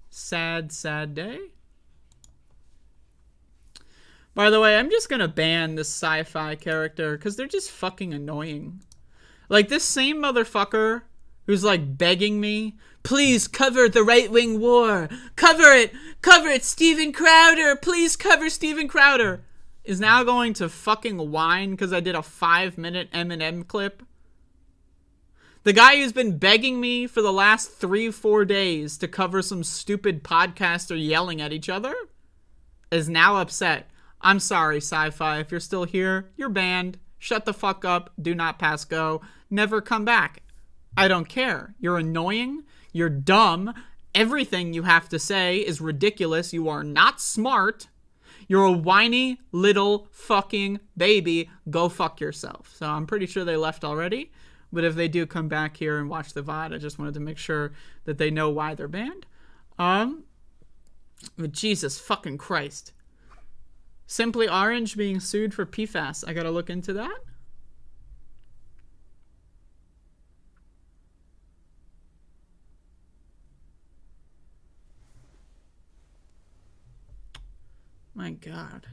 Sad, sad day. By the way, I'm just gonna ban this sci-fi character because they're just fucking annoying. Like, this same motherfucker who's like begging me, please cover the right-wing war. Cover it, Steven Crowder. Please cover Steven Crowder. Is now going to fucking whine because I did a 5-minute Eminem clip. The guy who's been begging me for the last 3-4 days to cover some stupid podcaster yelling at each other is now upset. I'm sorry, Sci-Fi. If you're still here, you're banned. Shut the fuck up. Do not pass go. Never come back. I don't care. You're annoying. You're dumb. Everything you have to say is ridiculous. You are not smart. You're a whiny little fucking baby. Go fuck yourself. So I'm pretty sure they left already. But if they do come back here and watch the VOD, I just wanted to make sure that they know why they're banned. But Jesus fucking Christ. Simply Orange being sued for PFAS. I gotta look into that. My God.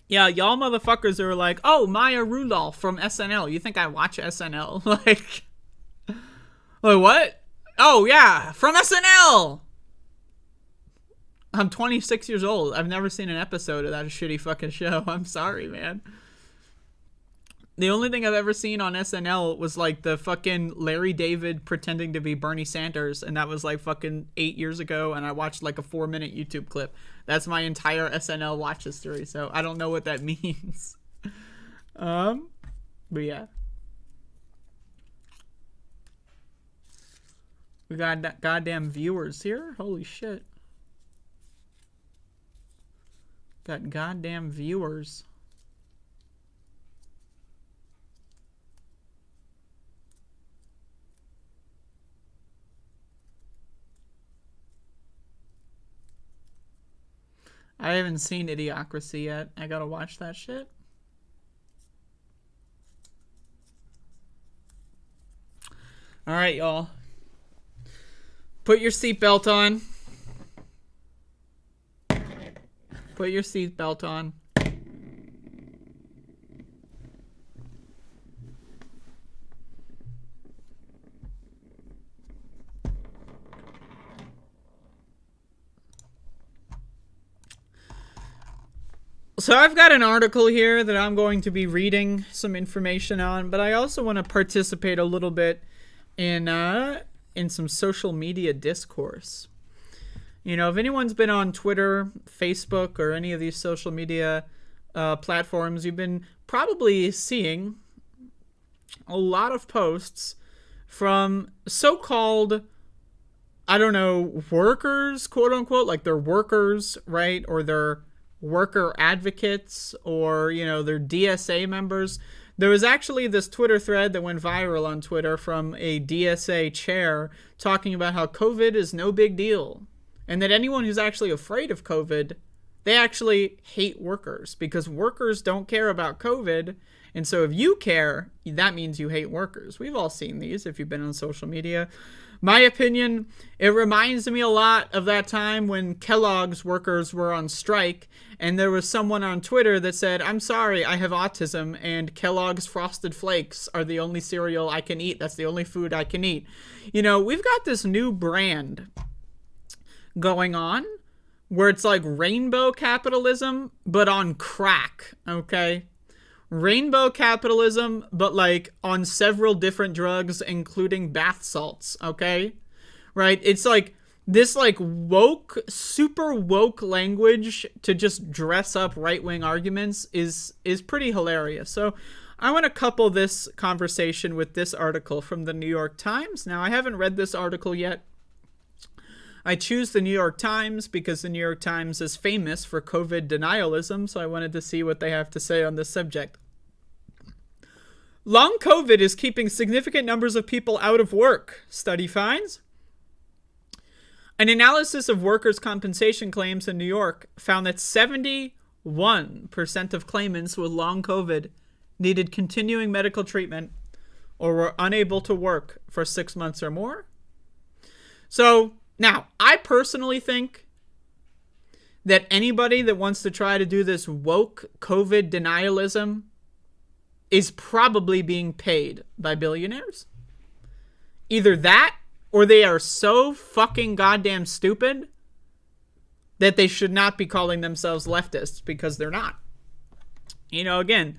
Yeah, y'all motherfuckers are like, oh, Maya Rudolph from SNL. You think I watch SNL? like what? Oh, yeah, from SNL! I'm 26 years old. I've never seen an episode of that shitty fucking show. I'm sorry, man. The only thing I've ever seen on SNL was like the fucking Larry David pretending to be Bernie Sanders, and that was like fucking 8 years ago, and I watched like a 4-minute YouTube clip. That's my entire SNL watch history, so I don't know what that means. But yeah. We got goddamn viewers here. Holy shit. Got goddamn viewers. I haven't seen Idiocracy yet. I gotta watch that shit. Alright, y'all. Put your seatbelt on. Put your seatbelt on. So I've got an article here that I'm going to be reading some information on, but I also want to participate a little bit in some social media discourse. You know, if anyone's been on Twitter, Facebook, or any of these social media platforms, you've been probably seeing a lot of posts from so-called, I don't know, workers, quote unquote, like they're workers, right? Or they're worker advocates, or, you know, they're DSA members. There was actually this Twitter thread that went viral on Twitter from a DSA chair talking about how COVID is no big deal. And that anyone who's actually afraid of COVID, they actually hate workers because workers don't care about COVID. And so if you care, that means you hate workers. We've all seen these if you've been on social media. My opinion, it reminds me a lot of that time when Kellogg's workers were on strike and there was someone on Twitter that said, I'm sorry, I have autism and Kellogg's Frosted Flakes are the only cereal I can eat. That's the only food I can eat. You know, we've got this new brand going on where it's like rainbow capitalism, but on crack, okay? Rainbow capitalism, but like on several different drugs, including bath salts, okay? Right? It's like this like woke, super woke language to just dress up right-wing arguments is pretty hilarious. So I want to couple this conversation with this article from the New York Times. Now, I haven't read this article yet. I choose the New York Times because the New York Times is famous for COVID denialism, so I wanted to see what they have to say on this subject. Long COVID is keeping significant numbers of people out of work, study finds. An analysis of workers' compensation claims in New York found that 71% of claimants with long COVID needed continuing medical treatment or were unable to work for 6 months or more. So, now, I personally think that anybody that wants to try to do this woke COVID denialism is probably being paid by billionaires. Either that, or they are so fucking goddamn stupid that they should not be calling themselves leftists, because they're not. You know, again,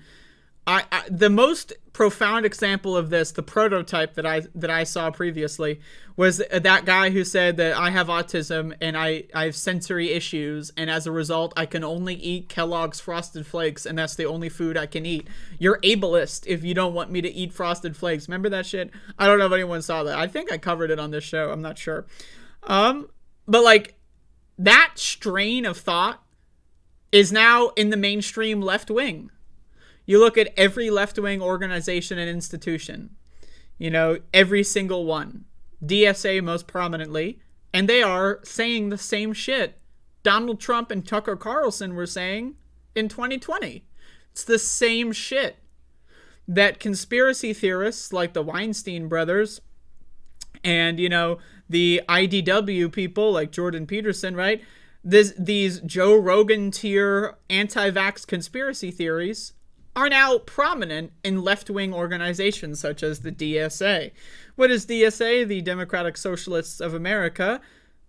the most profound example of this, the prototype that I saw previously, was that guy who said that I have autism and I have sensory issues, and as a result I can only eat Kellogg's Frosted Flakes, and that's the only food I can eat. You're ableist if you don't want me to eat Frosted Flakes. Remember that shit? I don't know if anyone saw that. I think I covered it on this show. I'm not sure. But like, that strain of thought is now in the mainstream left wing. You look at every left-wing organization and institution, you know, every single one, DSA most prominently, and they are saying the same shit Donald Trump and Tucker Carlson were saying in 2020. It's the same shit that conspiracy theorists like the Weinstein brothers and, you know, the IDW people like Jordan Peterson, right? These Joe Rogan tier anti-vax conspiracy theories are now prominent in left-wing organizations such as the DSA. What is DSA? The Democratic Socialists of America.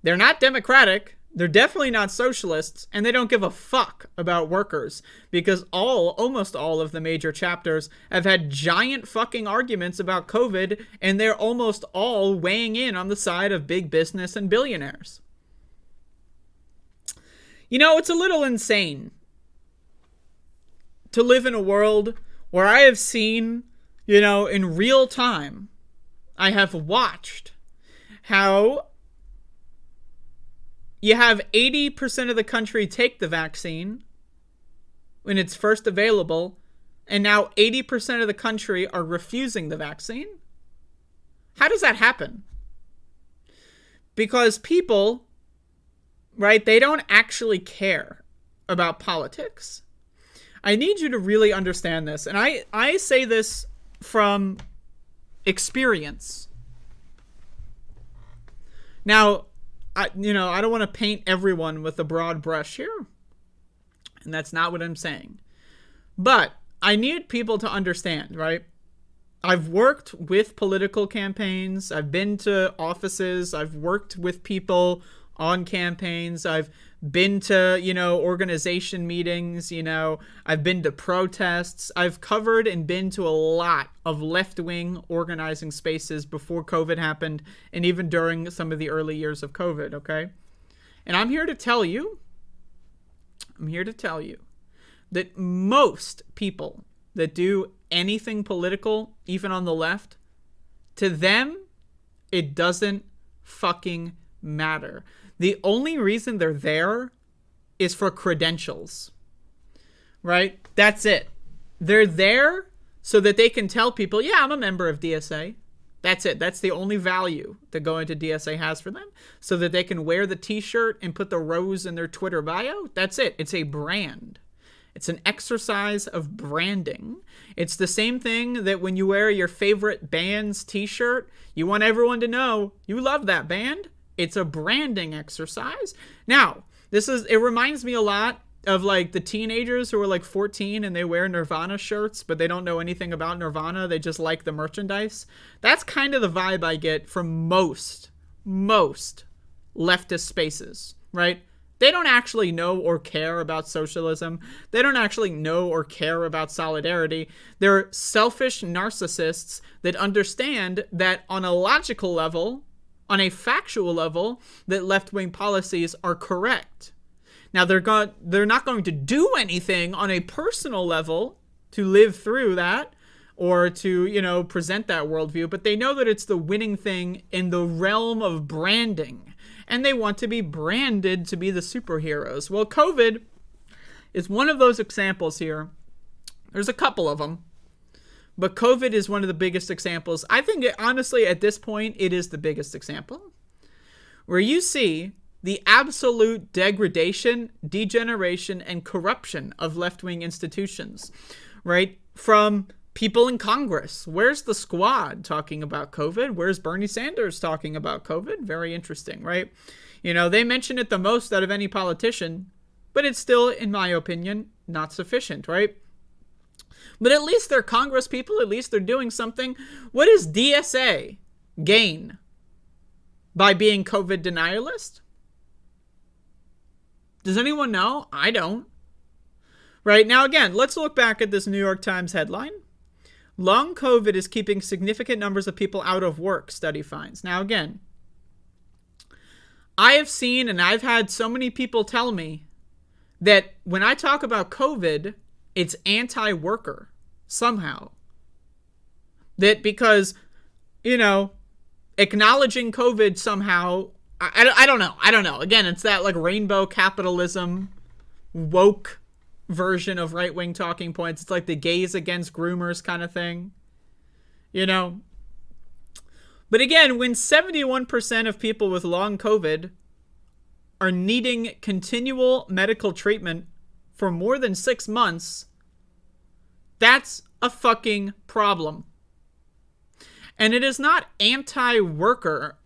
They're not democratic, they're definitely not socialists, and they don't give a fuck about workers, because almost all of the major chapters have had giant fucking arguments about COVID, and they're almost all weighing in on the side of big business and billionaires. You know, it's a little insane to live in a world where I have seen, you know, in real time, I have watched how you have 80% of the country take the vaccine when it's first available, and now 80% of the country are refusing the vaccine. How does that happen? Because people, right, they don't actually care about politics. I need you to really understand this. And I say this from experience. Now, I don't want to paint everyone with a broad brush here. And that's not what I'm saying. But I need people to understand, right? I've worked with political campaigns. I've been to offices. I've worked with people on campaigns. I've been to, you know, organization meetings, you know, I've been to protests. I've covered and been to a lot of left-wing organizing spaces before COVID happened, and even during some of the early years of COVID, okay? And I'm here to tell you that most people that do anything political, even on the left, to them, it doesn't fucking matter. The only reason they're there is for credentials, right? That's it. They're there so that they can tell people, yeah, I'm a member of DSA. That's it. That's the only value that going to DSA has for them, so that they can wear the t-shirt and put the rose in their Twitter bio. That's it. It's a brand. It's an exercise of branding. It's the same thing that when you wear your favorite band's t-shirt, you want everyone to know you love that band. It's a branding exercise. Now, it reminds me a lot of like the teenagers who are like 14 and they wear Nirvana shirts, but they don't know anything about Nirvana. They just like the merchandise. That's kind of the vibe I get from most leftist spaces, right? They don't actually know or care about socialism. They don't actually know or care about solidarity. They're selfish narcissists that understand that on a logical level, on a factual level, that left-wing policies are correct. Now, they're not going to do anything on a personal level to live through that or to, present that worldview, but they know that it's the winning thing in the realm of branding. And they want to be branded to be the superheroes. Well, COVID is one of those examples here. There's a couple of them, but COVID is one of the biggest examples. I think, honestly, at this point, it is the biggest example, where you see the absolute degradation, degeneration, and corruption of left-wing institutions, right? From people in Congress. Where's the squad talking about COVID? Where's Bernie Sanders talking about COVID? Very interesting, right? They mention it the most out of any politician, but it's still, in my opinion, not sufficient, right? But at least they're Congress people. At least they're doing something. What does DSA gain by being COVID denialist? Does anyone know? I don't. Right, now again, let's look back at this New York Times headline. Long COVID is keeping significant numbers of people out of work, study finds. Now again, I have seen and I've had so many people tell me that when I talk about COVID, it's anti-worker somehow. That because, acknowledging COVID somehow, I don't know. Again, it's that like rainbow capitalism, woke version of right-wing talking points. It's like the gays against groomers kind of thing. But again, when 71% of people with long COVID are needing continual medical treatment for more than 6 months, that's a fucking problem. And it is not anti-worker.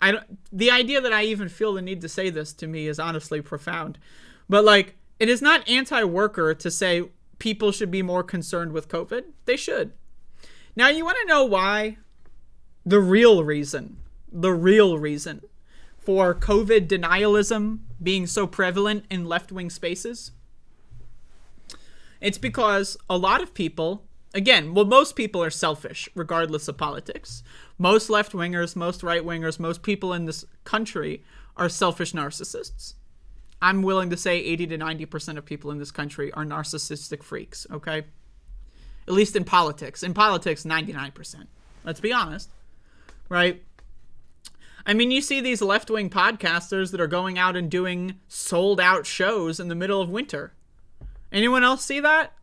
The idea that I even feel the need to say this to me is honestly profound. But it is not anti-worker to say people should be more concerned with COVID. They should. Now, you want to know why? The real reason for COVID denialism being so prevalent in left-wing spaces? It's because a lot of people, most people are selfish, regardless of politics. Most left-wingers, most right-wingers, most people in this country are selfish narcissists. I'm willing to say 80 to 90% of people in this country are narcissistic freaks, okay? At least in politics. In politics, 99%. Let's be honest, right? I mean, you see these left-wing podcasters that are going out and doing sold-out shows in the middle of winter. Anyone else see that?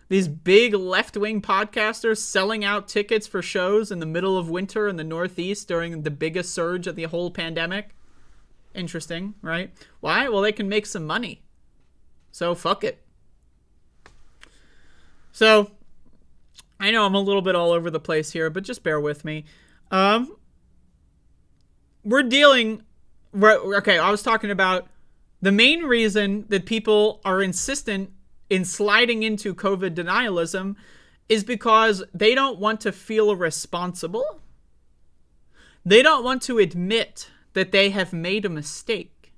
These big left-wing podcasters selling out tickets for shows in the middle of winter in the Northeast during the biggest surge of the whole pandemic. Interesting, right? Why? Well, they can make some money. So, fuck it. So, I know I'm a little bit all over the place here, but just bear with me. I was talking about the main reason that people are insistent in sliding into COVID denialism is because they don't want to feel responsible. They don't want to admit that they have made a mistake.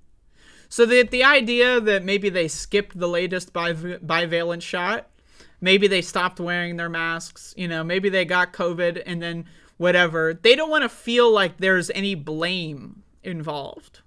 So that the idea that maybe they skipped the latest bivalent shot, maybe they stopped wearing their masks, maybe they got COVID and then whatever. They don't want to feel like there's any blame involved.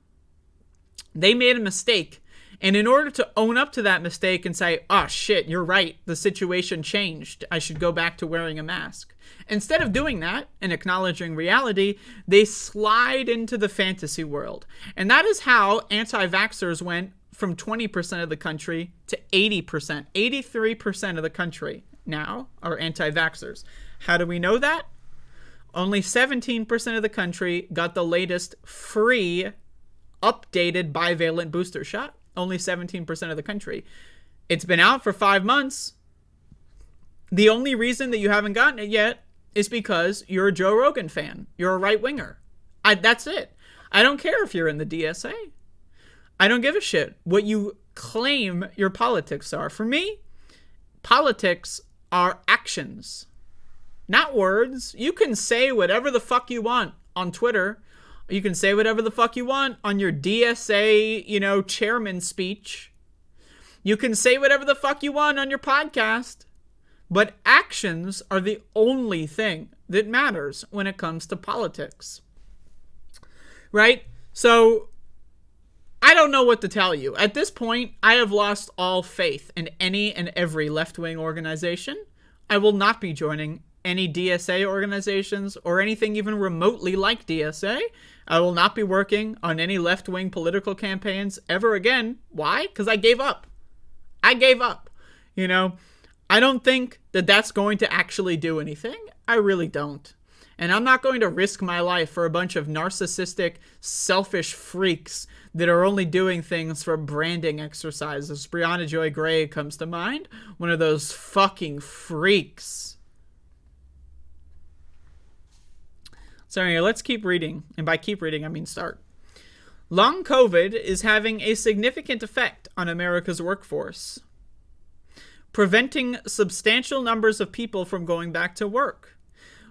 They made a mistake. And in order to own up to that mistake and say, oh shit, you're right, the situation changed, I should go back to wearing a mask. Instead of doing that and acknowledging reality, they slide into the fantasy world. And that is how anti-vaxxers went from 20% of the country to 80%. 83% of the country now are anti-vaxxers. How do we know that? Only 17% of the country got the latest free, updated bivalent booster shot. Only 17% of the country. It's been out for 5 months. The only reason that you haven't gotten it yet is because you're a Joe Rogan fan. You're a right-winger. That's it. I don't care if you're in the DSA. I don't give a shit what you claim your politics are. For me, politics are actions, not words. You can say whatever the fuck you want on Twitter. You can say whatever the fuck you want on your DSA, chairman speech. You can say whatever the fuck you want on your podcast. But actions are the only thing that matters when it comes to politics. Right? So, I don't know what to tell you. At this point, I have lost all faith in any and every left-wing organization. I will not be joining any DSA organizations or anything even remotely like DSA. I will not be working on any left-wing political campaigns ever again. Why? Because I gave up. I gave up. I don't think that that's going to actually do anything. I really don't. And I'm not going to risk my life for a bunch of narcissistic, selfish freaks that are only doing things for branding exercises. Brianna Joy Gray comes to mind. One of those fucking freaks. So anyway, let's keep reading. And by keep reading, I mean start. Long COVID is having a significant effect on America's workforce, preventing substantial numbers of people from going back to work,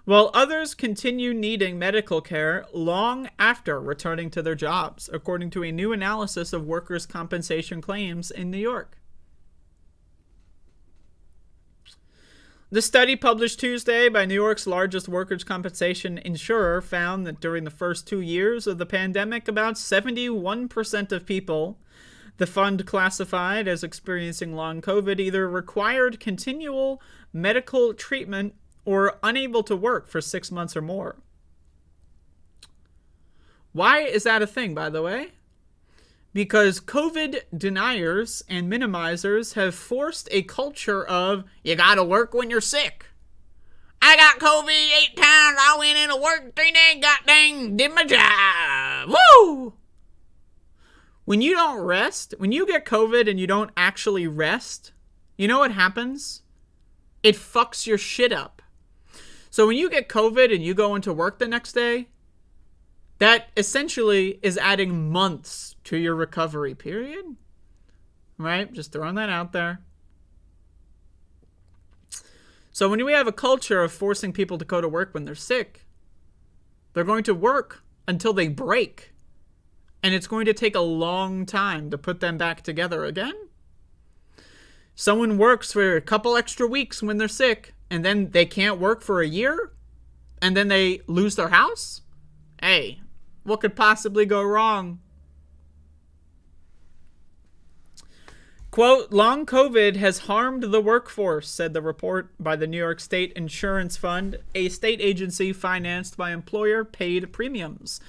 while others continue needing medical care long after returning to their jobs, according to a new analysis of workers' compensation claims in New York. The study published Tuesday by New York's largest workers' compensation insurer found that during the first 2 years of the pandemic, about 71% of people the fund classified as experiencing long COVID either required continual medical treatment or unable to work for 6 months or more. Why is that a thing, by the way? Because COVID deniers and minimizers have forced a culture of, you gotta work when you're sick. I got COVID 8 times, I went into work 3 days, goddamn, did my job. Woo! When you don't rest, when you get COVID and you don't actually rest, you know what happens? It fucks your shit up. So when you get COVID and you go into work the next day, that essentially is adding months to your recovery period. Right? Just throwing that out there. So when we have a culture of forcing people to go to work when they're sick, they're going to work until they break. And it's going to take a long time to put them back together again. Someone works for a couple extra weeks when they're sick, and then they can't work for a year, and then they lose their house? Hey, what could possibly go wrong? Quote, long COVID has harmed the workforce, said the report by the New York State Insurance Fund, a state agency financed by employer-paid premiums.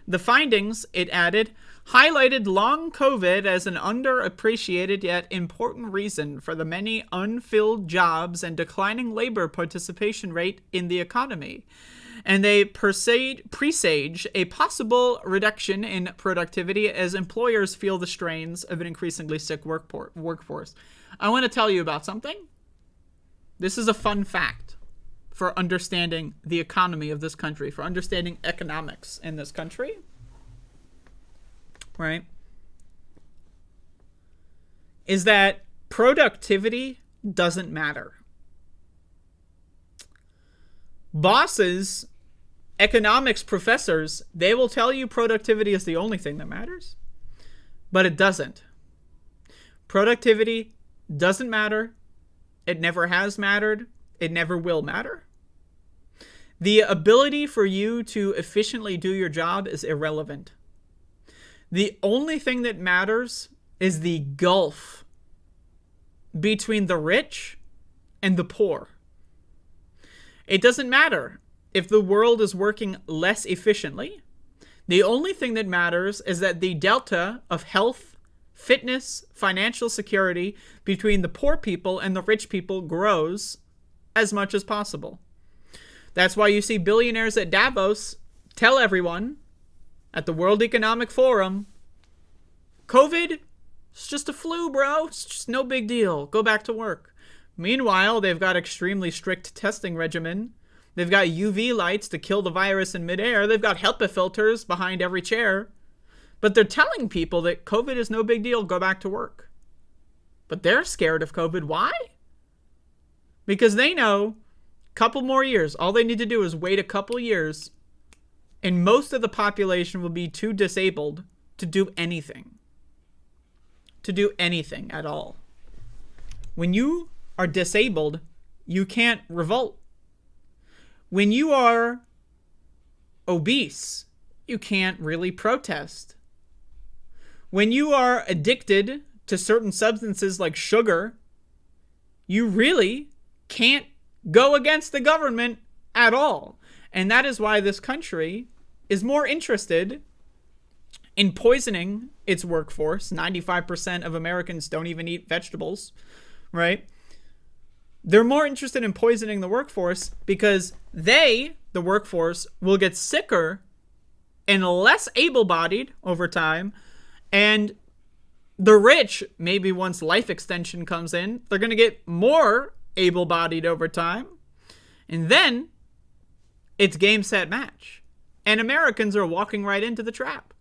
The findings, it added, highlighted long COVID as an underappreciated yet important reason for the many unfilled jobs and declining labor participation rate in the economy. And they presage a possible reduction in productivity as employers feel the strains of an increasingly sick workforce. I want to tell you about something. This is a fun fact for understanding the economy of this country, for understanding economics in this country. Right? Is that productivity doesn't matter. Bosses, economics professors, they will tell you productivity is the only thing that matters, but it doesn't. Productivity doesn't matter. It never has mattered. It never will matter. The ability for you to efficiently do your job is irrelevant. The only thing that matters is the gulf between the rich and the poor. It doesn't matter if the world is working less efficiently. The only thing that matters is that the delta of health, fitness, financial security between the poor people and the rich people grows as much as possible. That's why you see billionaires at Davos tell everyone at the World Economic Forum, COVID, it's just a flu, bro. It's just no big deal. Go back to work. Meanwhile, they've got extremely strict testing regimen. They've got UV lights to kill the virus in midair. They've got HEPA filters behind every chair. But they're telling people that COVID is no big deal. Go back to work. But they're scared of COVID. Why? Because they know a couple more years. All they need to do is wait a couple years And most of the population will be too disabled to do anything. To do anything at all. When you are disabled, you can't revolt. When you are obese, you can't really protest. When you are addicted to certain substances like sugar, you really can't go against the government at all. And that is why this country is more interested in poisoning its workforce. 95% of Americans don't even eat vegetables, right? They're more interested in poisoning the workforce because they, the workforce, will get sicker and less able-bodied over time. And the rich, maybe once life extension comes in, they're going to get more able-bodied over time. And then it's game, set, match. And Americans are walking right into the trap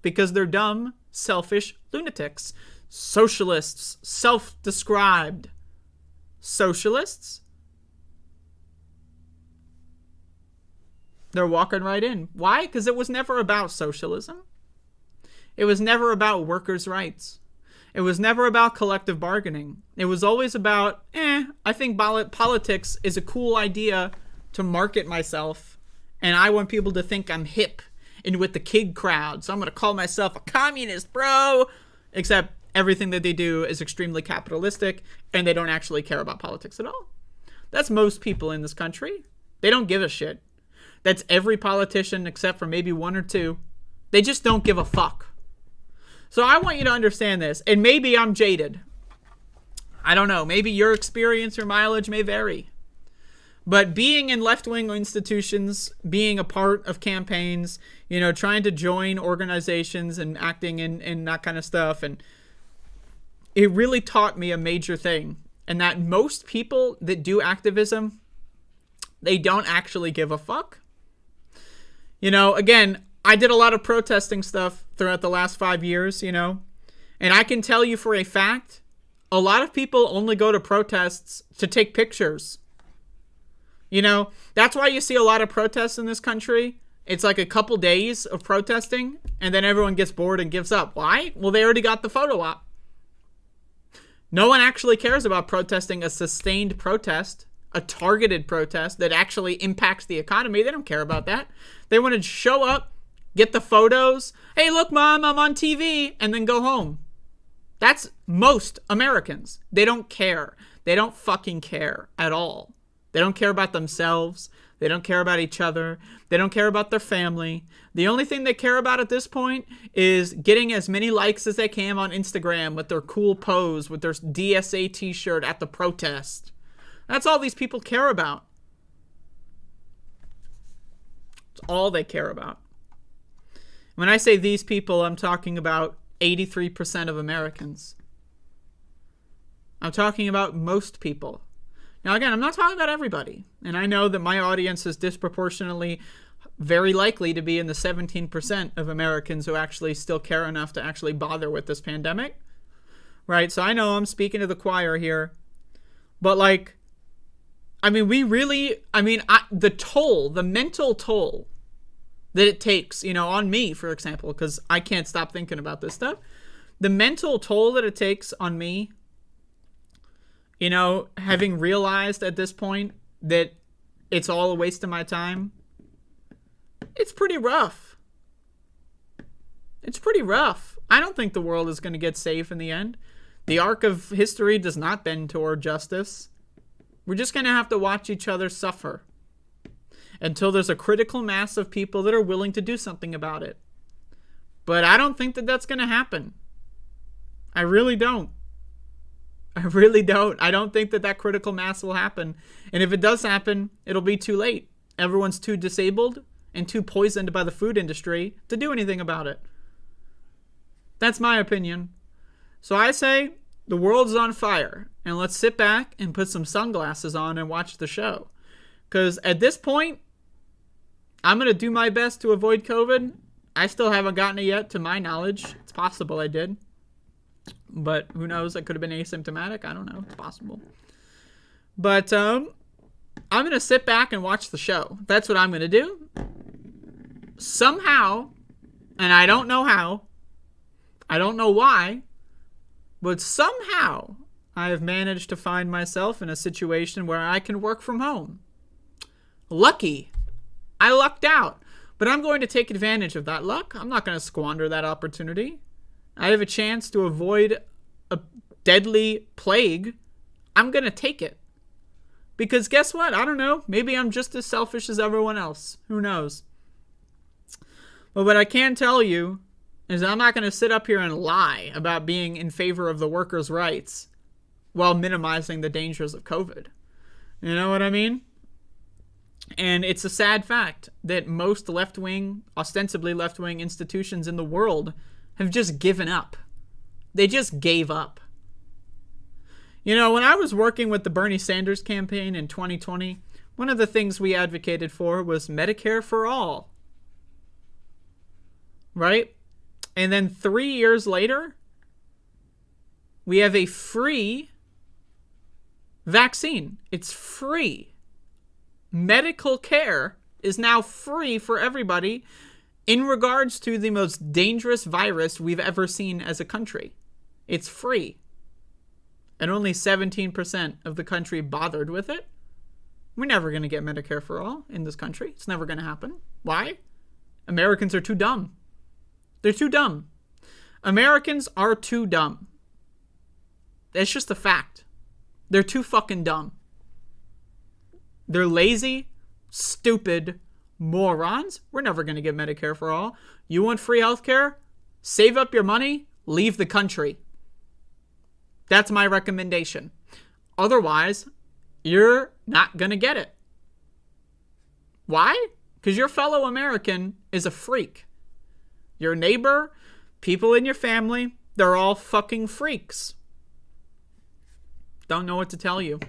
because they're dumb, selfish lunatics. Socialists, self-described socialists. They're walking right in. Why? Because it was never about socialism. It was never about workers' rights. It was never about collective bargaining. It was always about, I think politics is a cool idea to market myself, and I want people to think I'm hip and with the kid crowd, so I'm going to call myself a communist, bro. Except everything that they do is extremely capitalistic, and they don't actually care about politics at all. That's most people in this country. They don't give a shit. That's every politician except for maybe one or two. They just don't give a fuck. So I want you to understand this, and maybe I'm jaded. I don't know. Maybe your experience or mileage may vary. But being in left-wing institutions, being a part of campaigns, trying to join organizations and acting in that kind of stuff, and it really taught me a major thing. And that most people that do activism, they don't actually give a fuck. Again, I did a lot of protesting stuff throughout the last 5 years, and I can tell you for a fact, a lot of people only go to protests to take pictures. That's why you see a lot of protests in this country. It's like a couple days of protesting, and then everyone gets bored and gives up. Why? Well, they already got the photo op. No one actually cares about protesting a sustained protest, a targeted protest that actually impacts the economy. They don't care about that. They want to show up, get the photos. Hey, look, Mom, I'm on TV, and then go home. That's most Americans. They don't care. They don't fucking care at all. They don't care about themselves. They don't care about each other. They don't care about their family. The only thing they care about at this point is getting as many likes as they can on Instagram with their cool pose, with their DSA t-shirt at the protest. That's all these people care about. It's all they care about. When I say these people, I'm talking about 83% of Americans. I'm talking about most people. Now, again, I'm not talking about everybody. And I know that my audience is disproportionately very likely to be in the 17% of Americans who actually still care enough to actually bother with this pandemic. Right? So I know I'm speaking to the choir here. But, the mental toll that it takes, on me, for example, because I can't stop thinking about this stuff. The mental toll that it takes on me, having realized at this point that it's all a waste of my time, it's pretty rough. It's pretty rough. I don't think the world is going to get safe in the end. The arc of history does not bend toward justice. We're just going to have to watch each other suffer until there's a critical mass of people that are willing to do something about it. But I don't think that that's going to happen. I really don't. I really don't. I don't think that critical mass will happen. And if it does happen, it'll be too late. Everyone's too disabled and too poisoned by the food industry to do anything about it. That's my opinion. So I say the world's on fire, and let's sit back and put some sunglasses on and watch the show. Because at this point, I'm going to do my best to avoid COVID. I still haven't gotten it yet, to my knowledge. It's possible I did. But who knows? I could have been asymptomatic. I don't know. It's possible. But I'm going to sit back and watch the show. That's what I'm going to do. somehow, and I don't know how, I don't know why, but somehow I have managed to find myself in a situation where I can work from home. Lucky. I lucked out. But I'm going to take advantage of that luck. I'm not going to squander that opportunity. I have a chance to avoid a deadly plague. I'm going to take it. Because guess what? I don't know. Maybe I'm just as selfish as everyone else. Who knows? But what I can tell you is I'm not going to sit up here and lie about being in favor of the workers' rights while minimizing the dangers of COVID. You know what I mean? And it's a sad fact that most left-wing, ostensibly left-wing institutions in the world have just given up. They just gave up. You know, when I was working with the Bernie Sanders campaign in 2020, one of the things we advocated for was Medicare for all. Right? And then 3 years later, we have a free vaccine. It's free. Medical care is now free for everybody in regards to the most dangerous virus we've ever seen as a country. It's free. And only 17% of the country bothered with it. We're never going to get Medicare for all in this country. It's never going to happen. Why? Americans are too dumb. They're too dumb. Americans are too dumb. It's just a fact. They're too fucking dumb. They're lazy, stupid morons. We're never going to get Medicare for all. You want free healthcare? Save up your money, leave the country. That's my recommendation. Otherwise, you're not going to get it. Why? Because your fellow American is a freak. Your neighbor, people in your family, they're all fucking freaks. Don't know what to tell you.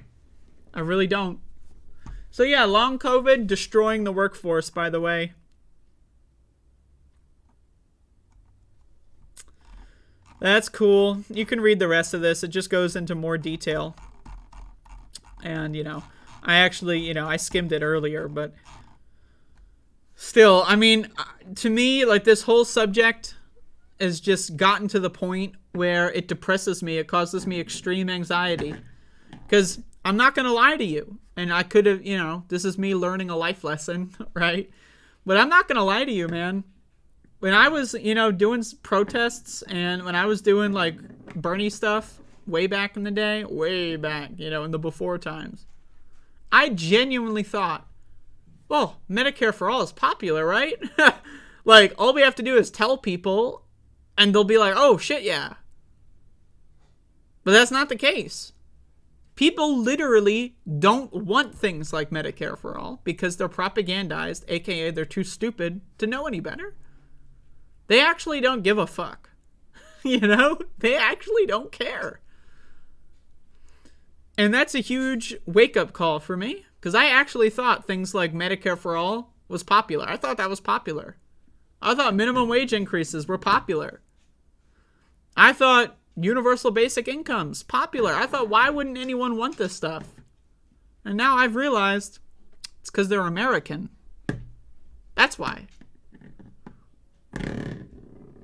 I really don't. So yeah, long COVID destroying the workforce, by the way. That's cool. You can read the rest of this. It just goes into more detail. And, I actually, I skimmed it earlier, but still, I mean, to me, like, this whole subject has just gotten to the point where it depresses me. It causes me extreme anxiety. Because I'm not going to lie to you. And I could have, this is me learning a life lesson, right? But I'm not going to lie to you, man. When I was, doing protests and when I was doing, like, Bernie stuff way back in the day, way back, in the before times, I genuinely thought, well, Medicare for all is popular, right? Like, all we have to do is tell people and they'll be like, oh, shit, yeah. But that's not the case. People literally don't want things like Medicare for all because they're propagandized, aka they're too stupid to know any better. They actually don't give a fuck. They actually don't care. And that's a huge wake-up call for me because I actually thought things like Medicare for all was popular. I thought that was popular. I thought minimum wage increases were popular. I thought universal basic income's popular. I thought, why wouldn't anyone want this stuff? And now I've realized it's because they're American. That's why.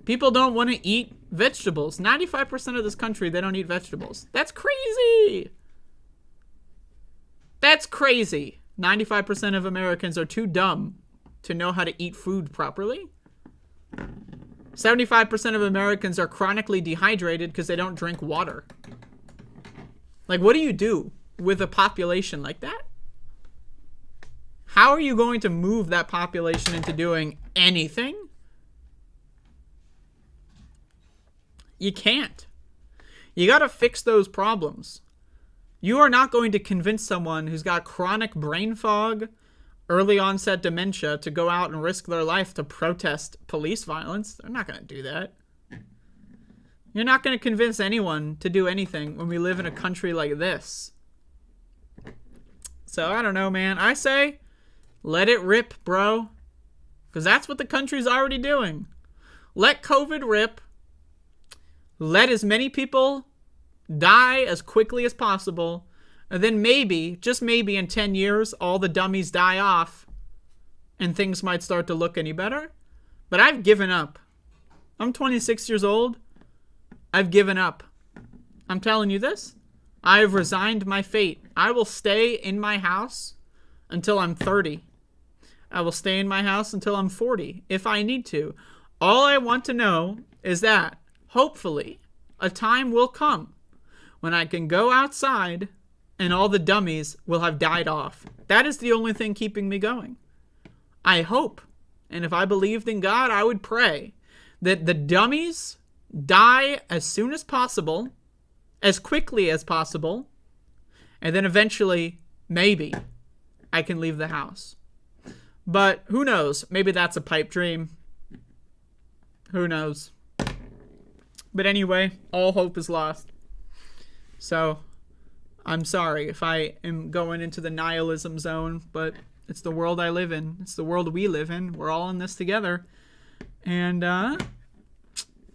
People don't want to eat vegetables. 95% of this country, they don't eat vegetables. That's crazy. That's crazy. 95% of Americans are too dumb to know how to eat food properly. 75% of Americans are chronically dehydrated because they don't drink water. Like, what do you do with a population like that? How are you going to move that population into doing anything? You can't. You got to fix those problems. You are not going to convince someone who's got chronic brain fog, early onset dementia to go out and risk their life to protest police violence. They're not going to do that. You're not going to convince anyone to do anything when we live in a country like this. So I don't know, man. I say, let it rip, bro. Because that's what the country's already doing. Let COVID rip. Let as many people die as quickly as possible. And then maybe, just maybe in 10 years, all the dummies die off and things might start to look any better. But I've given up. I'm 26 years old. I've given up. I'm telling you this. I have resigned my fate. I will stay in my house until I'm 30. I will stay in my house until I'm 40 if I need to. All I want to know is that, hopefully, a time will come when I can go outside and all the dummies will have died off. That is the only thing keeping me going. I hope, and if I believed in God, I would pray that the dummies die as soon as possible, as quickly as possible, and then eventually, maybe, I can leave the house. But who knows? Maybe that's a pipe dream. Who knows? But anyway, all hope is lost. So, I'm sorry if I am going into the nihilism zone, but it's the world I live in. It's the world we live in. We're all in this together. And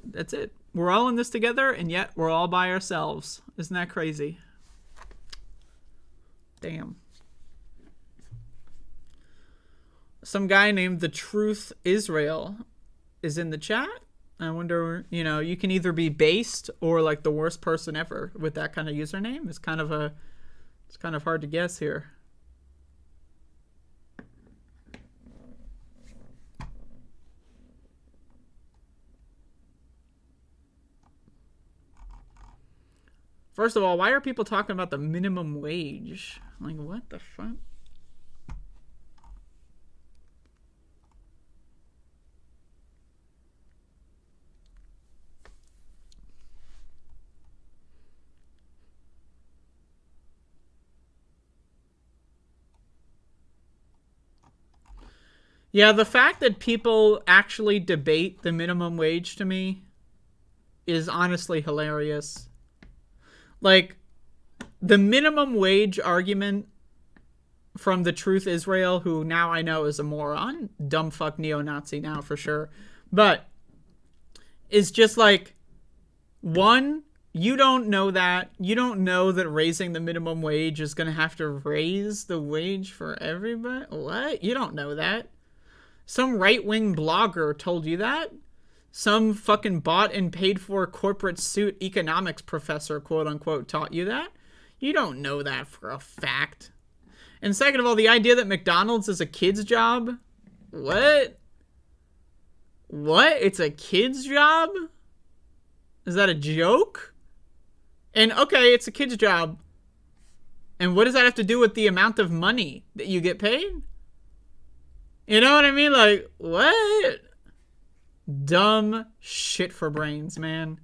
that's it. We're all in this together, and yet we're all by ourselves. Isn't that crazy? Damn. Some guy named The Truth Israel is in the chat. I wonder, you can either be based or like the worst person ever with that kind of username. It's kind of hard to guess here. First of all, why are people talking about the minimum wage? Like, what the fuck? Yeah, the fact that people actually debate the minimum wage to me is honestly hilarious. Like, the minimum wage argument from The Truth Israel, who now I know is a moron, dumb fuck neo-Nazi now for sure, but is just like, one, you don't know that. You don't know that raising the minimum wage is going to have to raise the wage for everybody? What? You don't know that. Some right-wing blogger told you that? Some fucking bought and paid for corporate suit economics professor, quote unquote, taught you that? You don't know that for a fact. And second of all, the idea that McDonald's is a kid's job? What? What? It's a kid's job? Is that a joke? And okay, it's a kid's job. And what does that have to do with the amount of money that you get paid? You know what I mean? Like, what? Dumb shit for brains, man.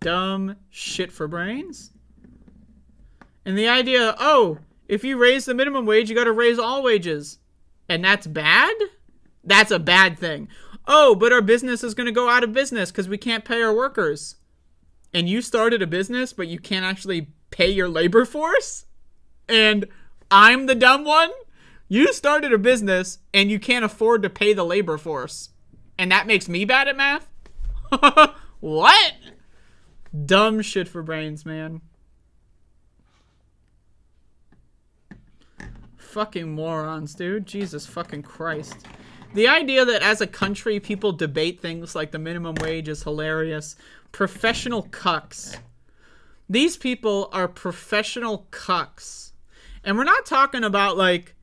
Dumb shit for brains. And the idea, oh, if you raise the minimum wage, you gotta raise all wages. And that's bad? That's a bad thing. Oh, but our business is gonna go out of business because we can't pay our workers. And you started a business, but you can't actually pay your labor force? And I'm the dumb one? You started a business, and you can't afford to pay the labor force. And that makes me bad at math? What? Dumb shit for brains, man. Fucking morons, dude. Jesus fucking Christ. The idea that as a country, people debate things like the minimum wage is hilarious. Professional cucks. These people are professional cucks. And we're not talking about, like,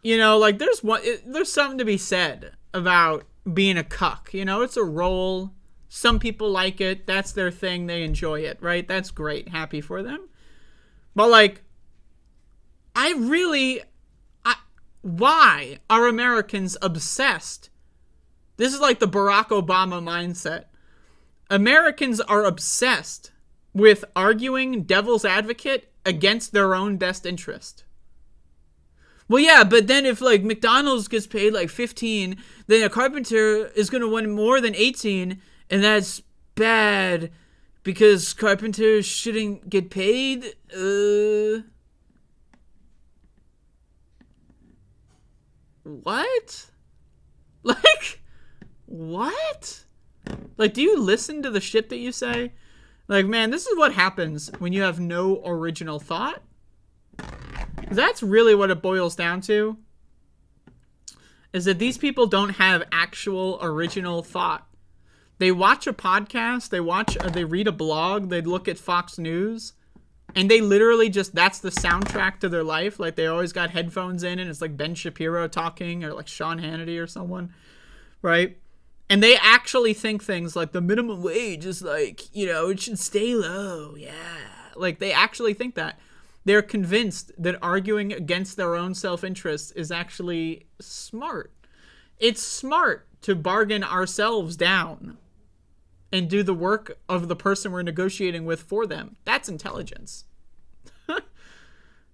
like there's something to be said about being a cuck. It's a role. Some people like it. That's their thing. They enjoy it, right? That's great. Happy for them. But, like, why are Americans obsessed? This is like the Barack Obama mindset. Americans are obsessed with arguing devil's advocate against their own best interest. Well, yeah, but then if, like, McDonald's gets paid, like, 15, then a carpenter is going to win more than 18, and that's bad because carpenters shouldn't get paid? What? Like, what? Like, do you listen to the shit that you say? Like, man, this is what happens when you have no original thought. That's really what it boils down to. is that these people don't have actual original thought. They watch a podcast, they read a blog, they look at Fox News, and they literally just, that's the soundtrack to their life. Like, they always got headphones in, and it's like Ben Shapiro talking, or like Sean Hannity or someone, right? And they actually think things like the minimum wage is like, it should stay low. Yeah. Like, they actually think that. They're convinced that arguing against their own self-interest is actually smart. It's smart to bargain ourselves down and do the work of the person we're negotiating with for them. That's intelligence.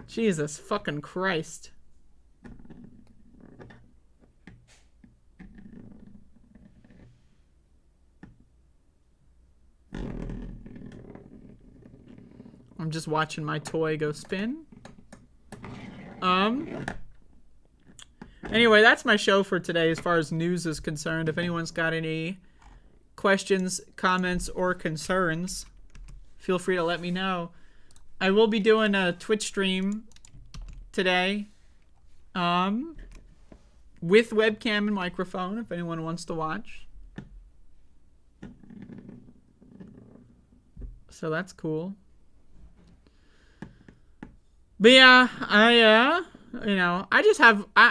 Jesus fucking Christ. I'm just watching my toy go spin. Anyway, that's my show for today as far as news is concerned. If anyone's got any questions, comments, or concerns, feel free to let me know. I will be doing a Twitch stream today with webcam and microphone if anyone wants to watch. So that's cool. But yeah, I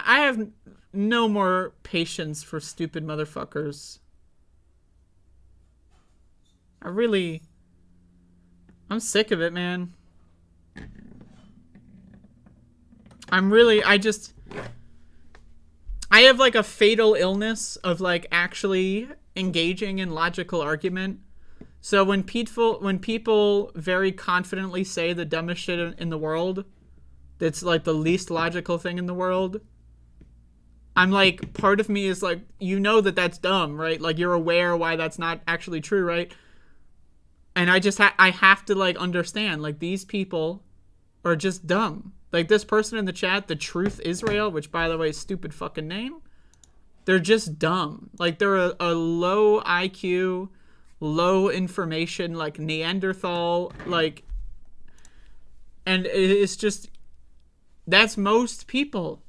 have no more patience for stupid motherfuckers. I'm sick of it, man. I have like a fatal illness of like actually engaging in logical argument. So when people very confidently say the dumbest shit in the world, that's like the least logical thing in the world, I'm like, part of me is like, that's dumb, right? Like, you're aware why that's not actually true, right? And I have to like understand, like, these people are just dumb. Like this person in the chat, The Truth Israel, which by the way is stupid fucking name, they're just dumb. Like, they're a low IQ, low information, like Neanderthal, like, and it's just, that's most people.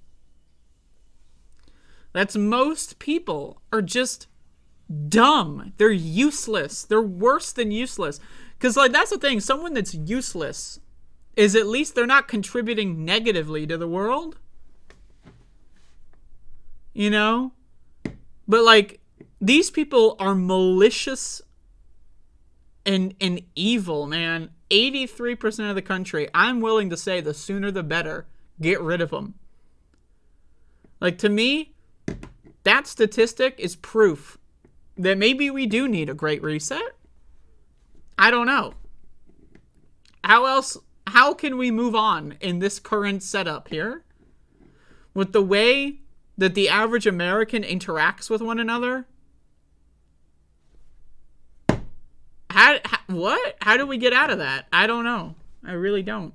Most people are just dumb. They're useless. They're worse than useless. Because, like, that's the thing. Someone that's useless is at least they're not contributing negatively to the world. But, like, these people are malicious and evil, man. 83% of the country, I'm willing to say the sooner the better. Get rid of them. Like, to me, that statistic is proof that maybe we do need a great reset. I don't know. How can we move on in this current setup here? With the way that the average American interacts with one another? What? How do we get out of that? I don't know. I really don't.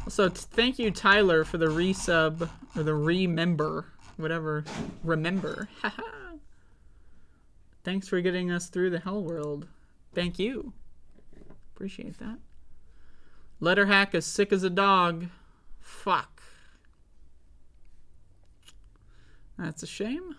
So thank you, Tyler, for the resub, or the remember, whatever. Remember. Haha. Thanks for getting us through the hell world. Thank you. Appreciate that. Letterhack is sick as a dog. Fuck. That's a shame.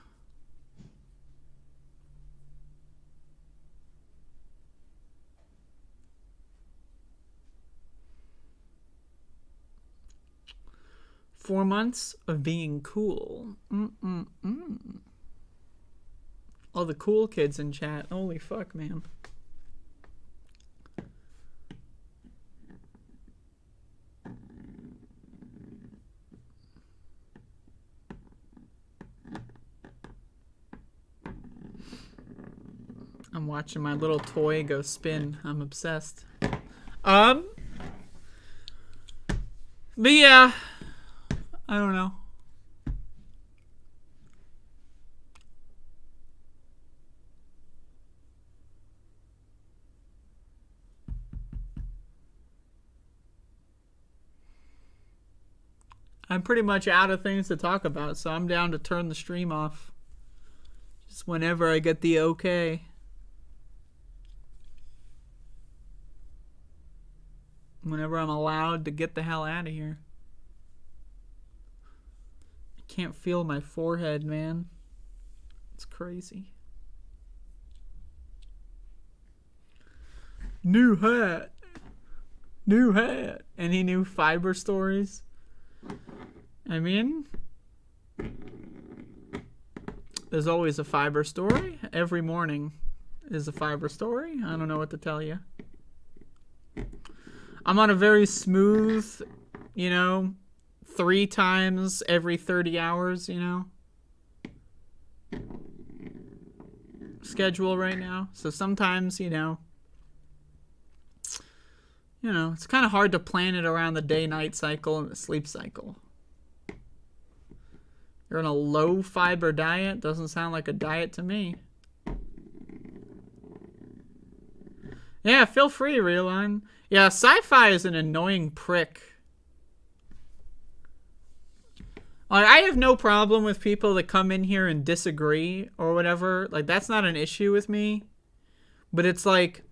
Four months of being cool. All the cool kids in chat. Holy fuck, man. I'm watching my little toy go spin. I'm obsessed. But yeah, I don't know. I'm pretty much out of things to talk about, so I'm down to turn the stream off. Just whenever I get the okay. Whenever I'm allowed to get the hell out of here. Can't feel my forehead, man. It's crazy. New hat. New hat. Any new fiber stories? I mean, there's always a fiber story. Every morning is a fiber story. I don't know what to tell you. I'm on a very smooth, 3 times every 30 hours, schedule right now. So sometimes, it's kind of hard to plan it around the day-night cycle and the sleep cycle. You're on a low-fiber diet? Doesn't sound like a diet to me. Yeah, feel free, Realon. Yeah, sci-fi is an annoying prick. Like, I have no problem with people that come in here and disagree or whatever. Like, that's not an issue with me. But it's like,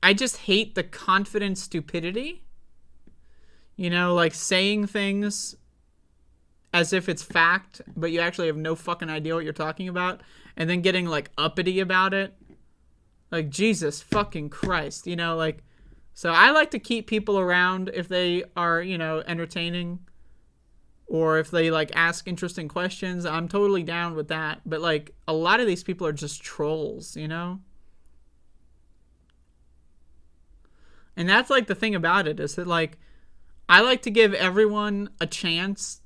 I just hate the confident stupidity. Like saying things as if it's fact, but you actually have no fucking idea what you're talking about. And then getting, like, uppity about it. Like, Jesus fucking Christ. So I like to keep people around if they are, entertaining. Or if they, like, ask interesting questions. I'm totally down with that. But, like, a lot of these people are just trolls, And that's, like, the thing about it is that, like, I like to give everyone a chance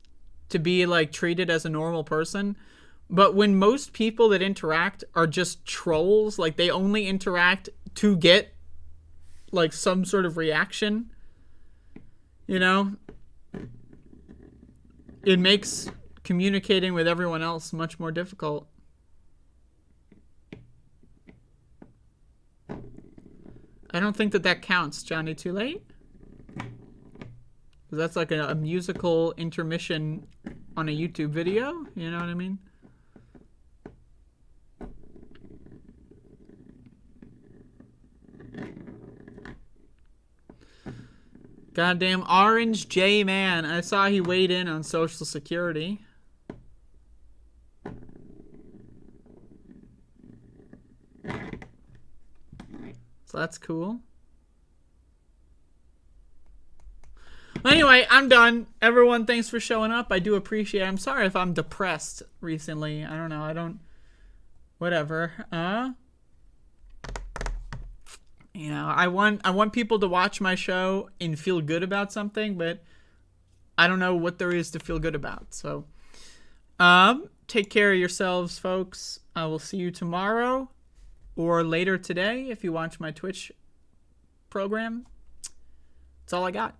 to be, like, treated as a normal person. But when most people that interact are just trolls, like, they only interact to get, like, some sort of reaction, it makes communicating with everyone else much more difficult. I don't think that counts, Johnny Too Late. Because that's like a musical intermission on a YouTube video. You know what I mean? Goddamn Orange J Man. I saw he weighed in on Social Security. So that's cool. Anyway, I'm done. Everyone, thanks for showing up. I do appreciate it. I'm sorry if I'm depressed recently. I don't know. Whatever. I want people to watch my show and feel good about something, but I don't know what there is to feel good about. So, take care of yourselves, folks. I will see you tomorrow or later today if you watch my Twitch program. That's all I got.